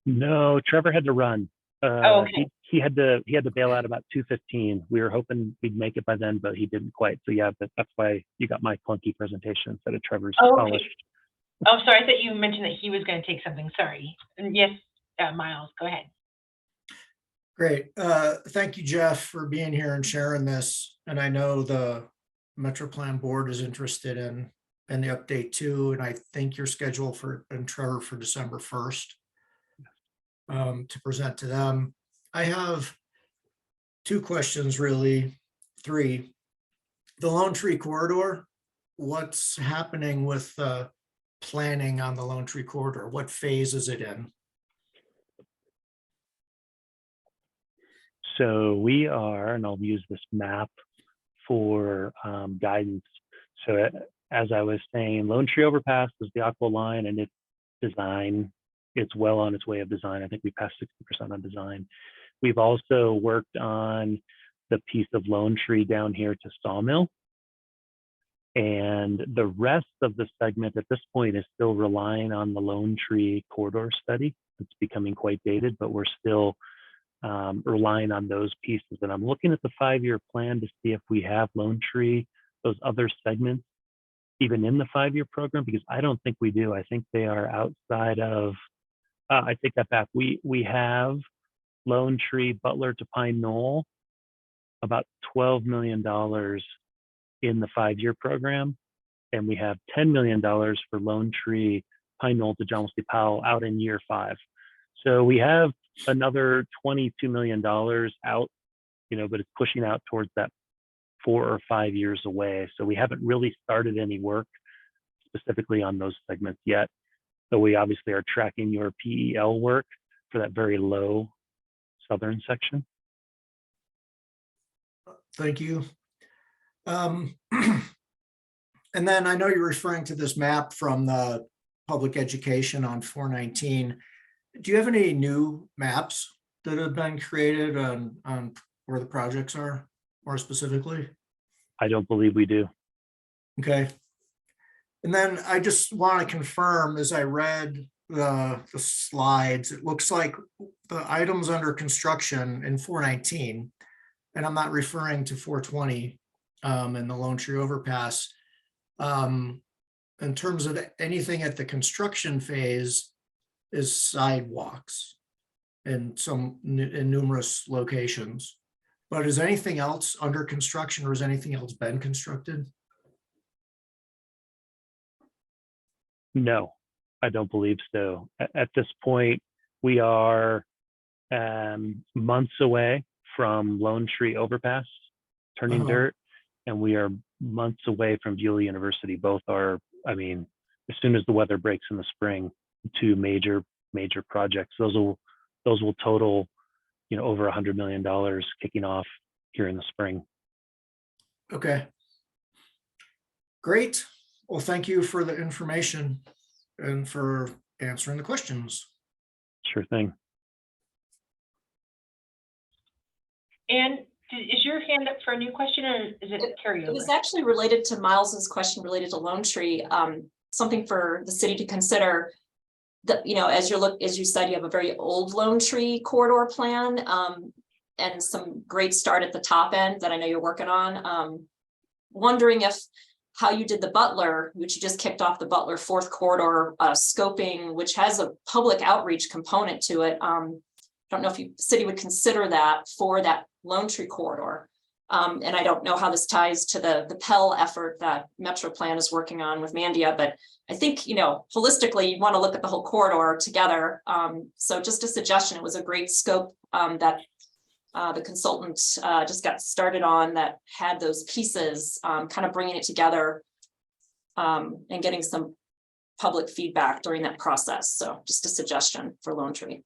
No, Trevor had to run. Okay. He had to bail out about 2:15. We were hoping we'd make it by then, but he didn't quite. So yeah, that's why you got my clunky presentation instead of Trevor's polished. Oh, sorry. I thought you mentioned that he was going to take something. Sorry. And yes, Miles, go ahead. Great. Thank you, Jeff, for being here and sharing this. And I know the Metro Plan Board is interested in the update too. And I think you're scheduled and Trevor for December 1st to present to them. I have 2 questions, really, 3. The Lone Tree Corridor, what's happening with planning on the Lone Tree Corridor? What phase is it in? So we are, and I'll use this map for guidance. So as I was saying, Lone Tree Overpass is the Aqua line and its design. It's well on its way of design. I think we passed 60% on design. We've also worked on the piece of Lone Tree down here to Sawmill. And the rest of the segment at this point is still relying on the Lone Tree corridor study. It's becoming quite dated, but we're still relying on those pieces. And I'm looking at the 5-year plan to see if we have Lone Tree, those other segments, even in the 5-year program, because I don't think we do. I think they are outside of, I take that back. We have Lone Tree, Butler to Pine Knoll, about $12 million in the 5-year program. And we have $10 million for Lone Tree, Pine Knoll to John Wesley Powell out in year 5. So we have another $22 million out, you know, but it's pushing out towards that 4 or 5 years away. So we haven't really started any work specifically on those segments yet. So we obviously are tracking your PEL work for that very low southern section. Thank you. And then I know you're referring to this map from the public education on 419. Do you have any new maps that have been created on where the projects are more specifically? I don't believe we do. Okay. And then I just want to confirm, as I read the slides, it looks like the items under construction in 419, and I'm not referring to 420 and the Lone Tree Overpass. In terms of anything at the construction phase is sidewalks. in in numerous locations. But is anything else under construction, or has anything else been constructed? No, I don't believe so. At this point, we are months away from Lone Tree Overpass turning dirt, and we are months away from Beulah University. Both are, I mean, as soon as the weather breaks in the spring, two major projects. Those will total, over $100 million kicking off here in the spring. Okay. Great. Well, thank you for the information and for answering the questions. Sure thing. And is your hand up for a new question, or is it carryover? It was actually related to Miles's question related to Lone Tree, something for the city to consider. That, as you said, you have a very old Lone Tree corridor plan, and some great start at the top end that I know you're working on. Wondering how you did the Butler, which you just kicked off the Butler fourth corridor scoping, which has a public outreach component to it. Don't know if the city would consider that for that Lone Tree corridor. And I don't know how this ties to the Pell effort that Metro Plan is working on with Mandia, but I think, holistically, you want to look at the whole corridor together. So just a suggestion, it was a great scope that the consultant just got started on that had those pieces, kind of bringing it together and getting some public feedback during that process. So just a suggestion for Lone Tree.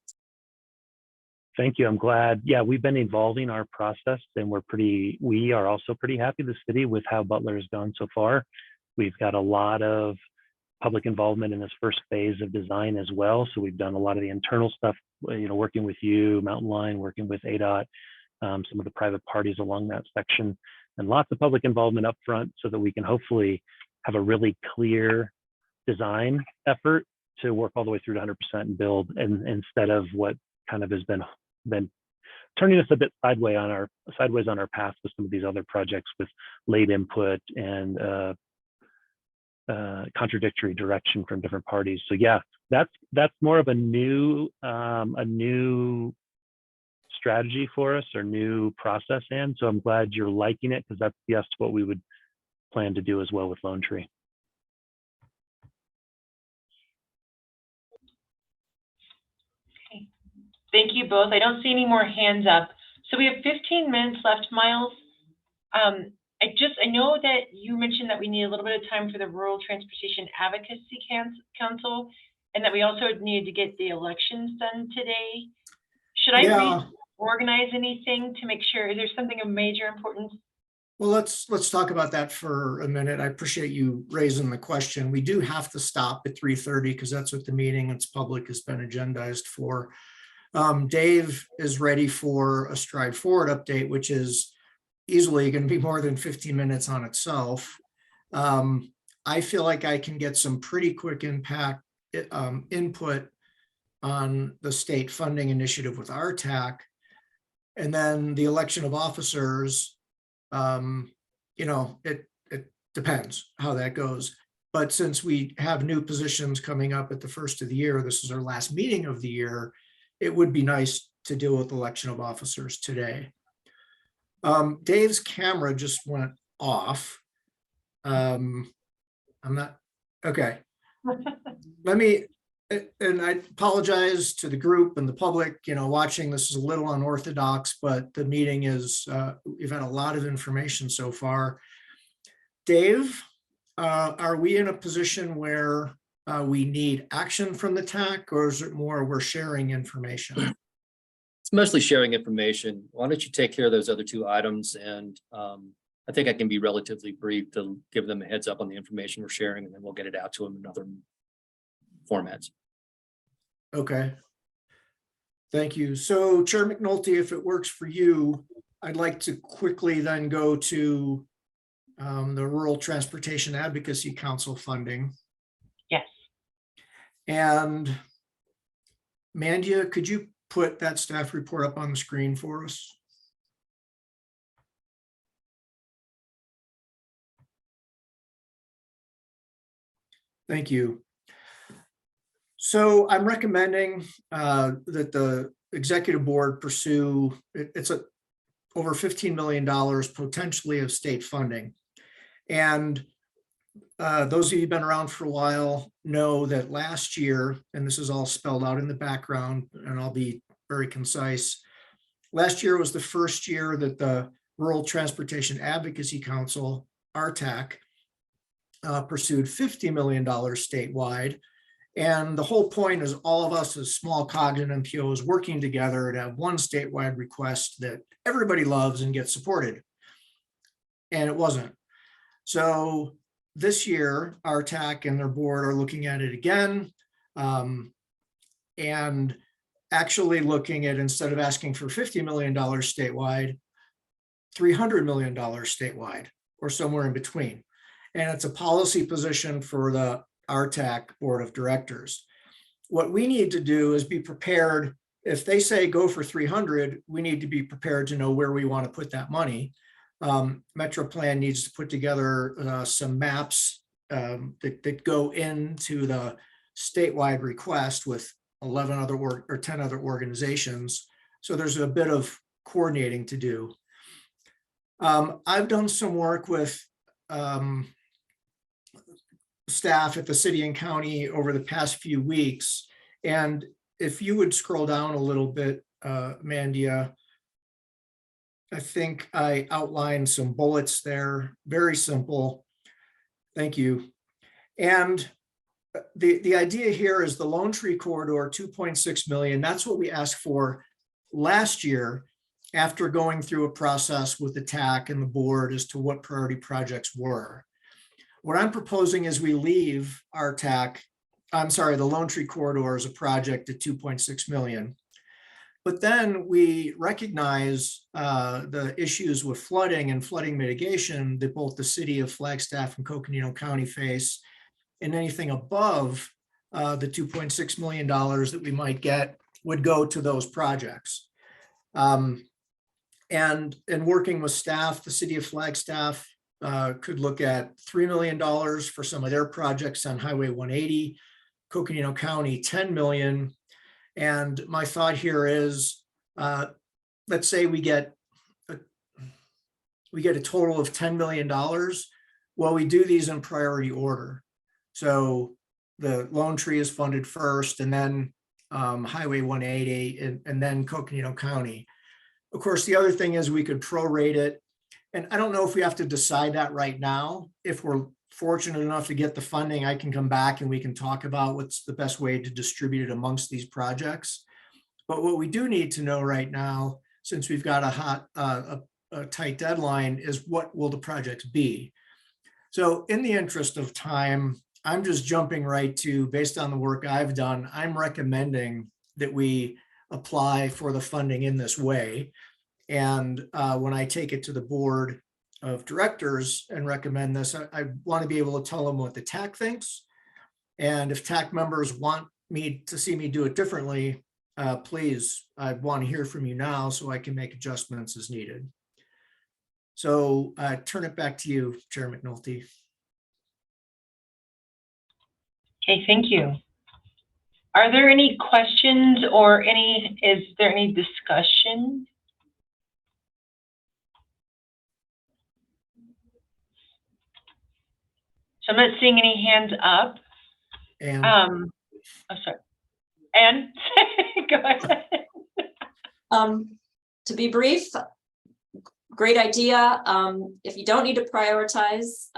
Thank you. I'm glad. Yeah, we've been evolving our process, and we are also pretty happy, the city, with how Butler has gone so far. We've got a lot of public involvement in this first phase of design as well. So we've done a lot of the internal stuff, working with you, Mountain Line, working with ADOT, some of the private parties along that section, and lots of public involvement up front so that we can hopefully have a really clear design effort to work all the way through to 100% and build, and instead of what kind of has been turning us a bit sideways on our path with some of these other projects with late input and contradictory direction from different parties. So yeah, that's more of a new strategy for us, or new process, and so I'm glad you're liking it, because that's yes what we would plan to do as well with Lone Tree. Thank you both. I don't see any more hands up. So we have 15 minutes left, Miles. I know that you mentioned that we need a little bit of time for the Rural Transportation Advocacy Council, and that we also needed to get the elections done today. Should I reorganize anything to make sure? Is there something of major importance? Well, let's talk about that for a minute. I appreciate you raising the question. We do have to stop at 3:30 because that's what the meeting, it's public, has been agendized for. Dave is ready for a Stride Forward update, which is easily going to be more than 15 minutes on itself. I feel like I can get some pretty quick input on the state funding initiative with our TAC, and then the election of officers. It depends how that goes. But since we have new positions coming up at the first of the year, this is our last meeting of the year, it would be nice to deal with election of officers today. Dave's camera just went off. I'm not, okay. And I apologize to the group and the public, watching. This is a little unorthodox, but the meeting is, we've had a lot of information so far. Dave, are we in a position where we need action from the TAC, or is it more we're sharing information? It's mostly sharing information. Why don't you take care of those other two items? And I think I can be relatively brief to give them a heads up on the information we're sharing, and then we'll get it out to them in other formats. Okay. Thank you. So Chair McNulty, if it works for you, I'd like to quickly then go to the Rural Transportation Advocacy Council funding. Yes. And Mandia, could you put that staff report up on the screen for us? Thank you. So I'm recommending that the executive board pursue, it's over $15 million potentially of state funding. And those of you who've been around for a while know that last year, and this is all spelled out in the background, and I'll be very concise. Last year was the first year that the Rural Transportation Advocacy Council, RTAC, pursued $50 million statewide. And the whole point is all of us as small cogs and MPOs working together to have one statewide request that everybody loves and gets supported. And it wasn't. So this year, RTAC and their board are looking at it again, and actually looking at, instead of asking for $50 million statewide, $300 million statewide, or somewhere in between. And it's a policy position for the RTAC board of directors. What we need to do is be prepared. If they say go for 300, we need to be prepared to know where we want to put that money. Metro Plan needs to put together some maps that go into the statewide request with 11 other or 10 other organizations. So there's a bit of coordinating to do. I've done some work with staff at the city and county over the past few weeks. And if you would scroll down a little bit, Mandia, I think I outlined some bullets there, very simple. Thank you. And the idea here is the Lone Tree Corridor, 2.6 million. That's what we asked for last year after going through a process with the TAC and the board as to what priority projects were. What I'm proposing is we leave our TAC, the Lone Tree Corridor as a project at 2.6 million. But then we recognize the issues with flooding and flooding mitigation that both the city of Flagstaff and Coconino County face, and anything above the $2.6 million that we might get would go to those projects. And working with staff, the city of Flagstaff could look at $3 million for some of their projects on Highway 180, Coconino County, 10 million. And my thought here is, let's say we get a total of $10 million. Well, we do these in priority order. So the Lone Tree is funded first, and then Highway 180, and then Coconino County. Of course, the other thing is we could prorate it. And I don't know if we have to decide that right now. If we're fortunate enough to get the funding, I can come back and we can talk about what's the best way to distribute it amongst these projects. But what we do need to know right now, since we've got a tight deadline, is what will the projects be? So in the interest of time, I'm just jumping right to, based on the work I've done, I'm recommending that we apply for the funding in this way. And when I take it to the board of directors and recommend this, I want to be able to tell them what the TAC thinks. And if TAC members want me to see me do it differently, please, I want to hear from you now so I can make adjustments as needed. So turn it back to you, Chair McNulty. Okay, thank you. Are there any questions or is there any discussion? So I'm not seeing any hands up. And Oh, sorry. And go ahead. To be brief, great idea. If you don't need to prioritize,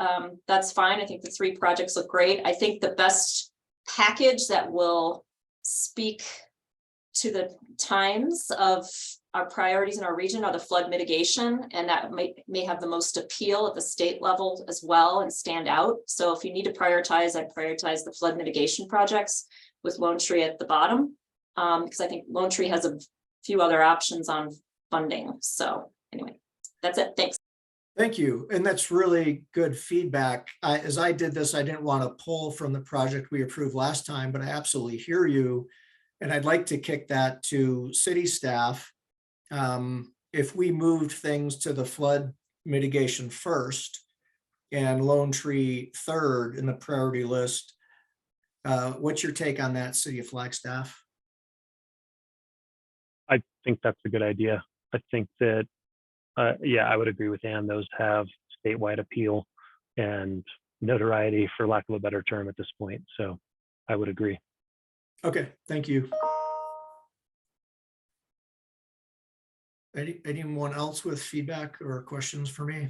that's fine. I think the 3 projects look great. I think the best package that will speak to the times of our priorities in our region are the flood mitigation, and that may have the most appeal at the state level as well and stand out. So if you need to prioritize, I'd prioritize the flood mitigation projects with Lone Tree at the bottom, because I think Lone Tree has a few other options on funding. So anyway, that's it. Thanks. thank you. And that's really good feedback. As I did this, I didn't want to pull from the project we approved last time, but I absolutely hear you. And I'd like to kick that to city staff. If we moved things to the flood mitigation first and Lone Tree third in the priority list, what's your take on that, City of Flagstaff? think that's a good idea. I think that, yeah, I would agree with Ann. Those have statewide appeal and notoriety, for lack of a better term, at this point. So I would agree. Okay, thank you. Anyone else with feedback or questions for me?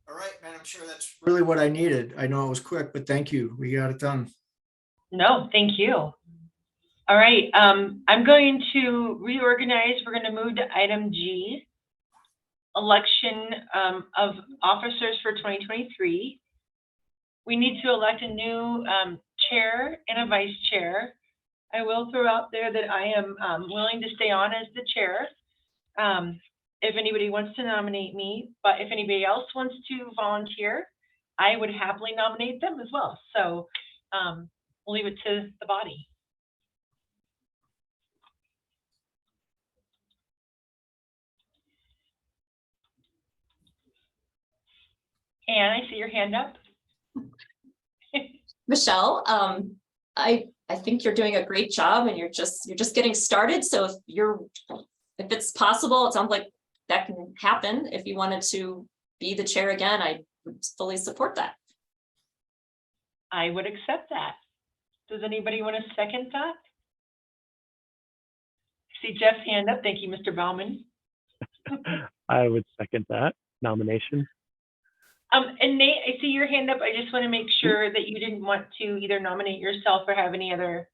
All right, Madam Chair, that's really what I needed. I know it was quick, but thank you. We got it done. No, thank you. All right, I'm going to reorganize. We're going to move to item G, election of officers for 2023. We need to elect a new chair and a vice chair. I will throw out there that I am willing to stay on as the chair if anybody wants to nominate me, but if anybody else wants to volunteer, I would happily nominate them as well. So we'll leave it to the body. Anne, I see your hand up. Michelle, I think you're doing a great job, and you're just getting started. So if it's possible, it sounds like that can happen. If you wanted to be the chair again, I would fully support that. I would accept that. Does anybody want to second that? I see Jeff's hand up. Thank you, Mr. Bauman. I would second that nomination. And Nate, I see your hand up. I just want to make sure that you didn't want to either nominate yourself or have any other.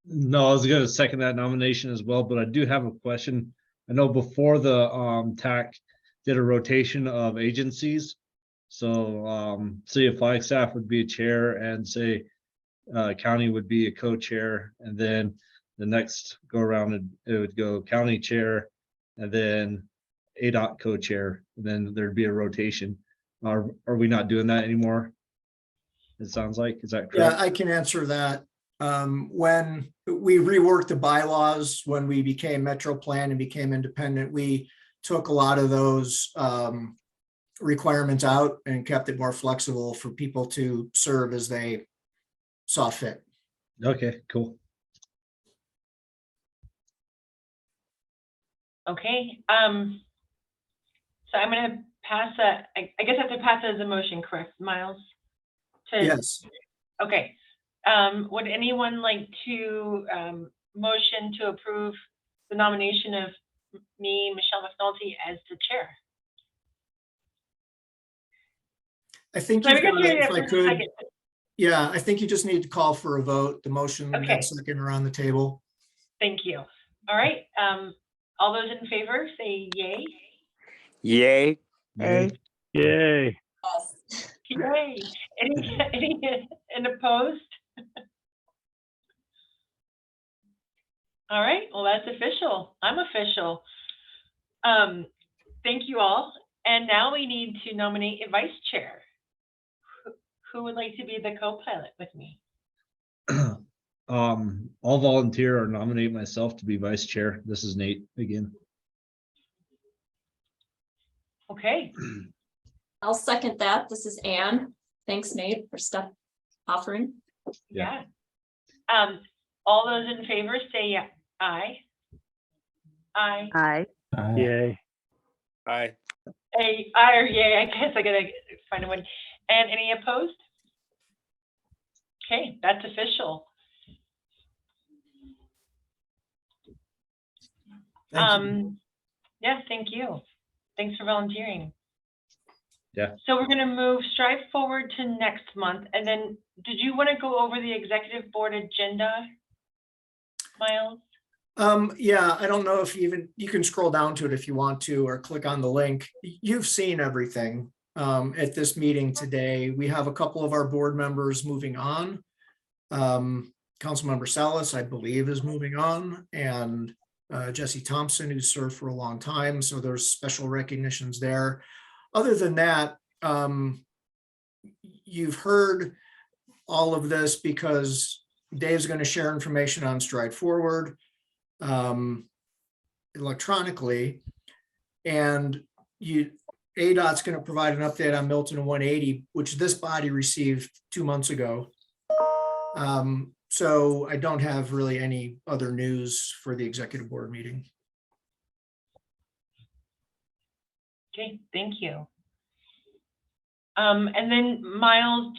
No, I was going to second that nomination as well, but I do have a question. I know before the TAC did a rotation of agencies. So City of Flagstaff would be a chair, and say county would be a co-chair, and then the next go around it would go county chair, and then ADOT co-chair, and then there'd be a rotation. Are we not doing that anymore? It sounds like, is that correct? Yeah, I can answer that. When we reworked the bylaws, when we became Metro Plan and became independent, we took a lot of those requirements out and kept it more flexible for people to serve as they saw fit. Okay, cool. Okay. So I'm going to pass that. I guess I have to pass it as a motion, correct, Miles? Yes. Okay. Would anyone like to motion to approve the nomination of me, Michelle McNulty, as the chair? I think So you've got it, if I could. second. Yeah, I think you just need to call for a vote. The motion Okay. and second are on the table. Thank you. All right. All those in favor say yay. Yay. Hey, Yay. Yay. Any opposed? All right. Well, that's official. I'm official. Thank you all. And now we need to nominate a vice chair. Who would like to be the co-pilot with me? I'll volunteer or nominate myself to be vice chair. This is Nate again. Okay. I'll second that. This is Anne. Thanks, Nate, for offering. Yeah. All those in favor say aye. Aye. aye. Yay. Aye. Aye or yay. I guess I gotta find a one. And any opposed? Okay, that's official. Thank you. Yeah, thank you. Thanks for volunteering. Yeah. So we're gonna move strive forward to next month. And then did you want to go over the executive board agenda, Miles? Yeah, I don't know if you can scroll down to it if you want to, or click on the link. You've seen everything at this meeting today. We have a couple of our board members moving on. Councilmember Salas, I believe, is moving on, and Jesse Thompson, who served for a long time. So there's special recognitions there. Other than that, you've heard all of this because Dave's going to share information on Stride Forward electronically, and ADOT's going to provide an update on Milton 180, which this body received 2 months ago. So I don't have really any other news for the executive board meeting. Okay, thank you. And then Miles,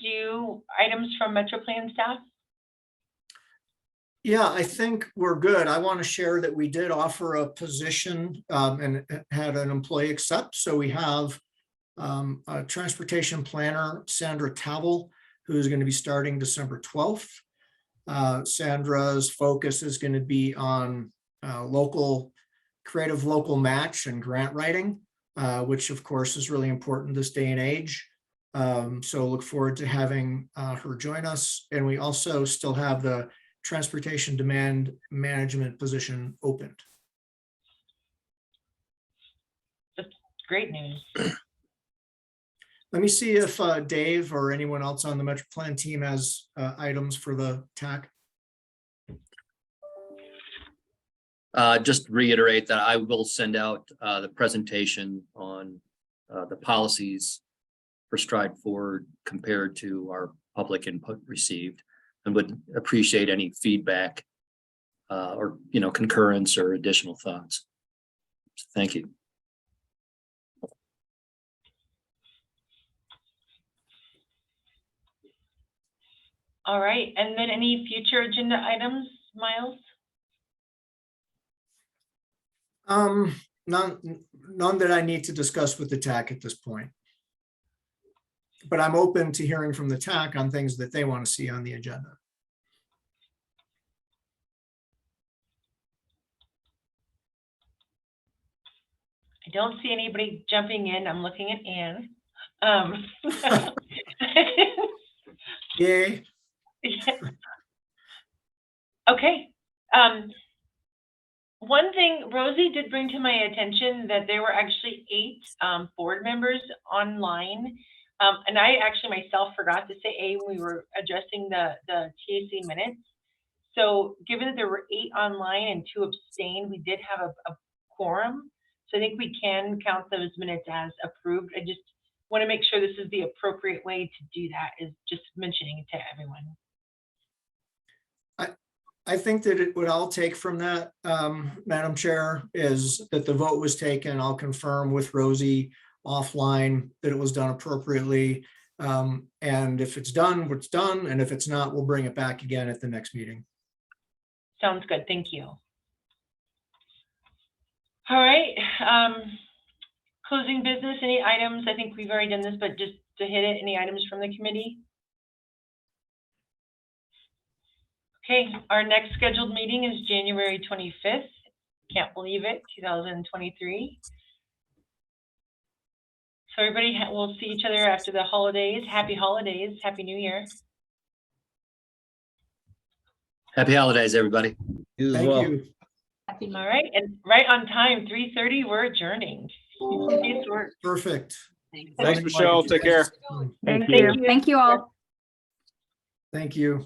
items from Metro Plan staff? Yeah, I think we're good. I want to share that we did offer a position and had an employee accept. So we have a transportation planner, Sandra Tavel, who's going to be starting December 12th. Sandra's focus is going to be on creative local match and grant writing, which of course is really important this day and age. So look forward to having her join us. And we also still have the transportation demand management position opened. That's great news. Let me see if Dave or anyone else on the Metro Plan team has items for the TAC. Just reiterate that I will send out the presentation on the policies for Stride Forward compared to our public input received, and would appreciate any feedback or concurrence or additional thoughts. So thank you. All right, and then any future agenda items, Miles? None that I need to discuss with the TAC at this point. But I'm open to hearing from the TAC on things that they want to see on the agenda. I don't see anybody jumping in. I'm looking at Anne. Yay. Okay. One thing Rosie did bring to my attention that there were actually 8 board members online. And I actually myself forgot to say A when we were addressing the TAC minutes. So given that there were 8 online and 2 abstained, we did have a quorum. So I think we can count those minutes as approved. I just want to make sure this is the appropriate way to do that, is just mentioning it to everyone. I think that what I'll take from that, Madam Chair, is that the vote was taken. I'll confirm with Rosie offline that it was done appropriately. And if it's done, it's done. And if it's not, we'll bring it back again at the next meeting. Sounds good. Thank you. All right. Closing business, any items? I think we've already done this, but just to hit it, any items from the committee? Okay, our next scheduled meeting is January 25th. Can't believe it, 2023. So everybody, we'll see each other after the holidays. Happy holidays. Happy New Year. Happy holidays, everybody. Thank you. All right, and right on time, 3:30, we're adjourning. Nice work. Perfect. Thanks, Michelle. Take care. Thank you. Thank you all. Thank you.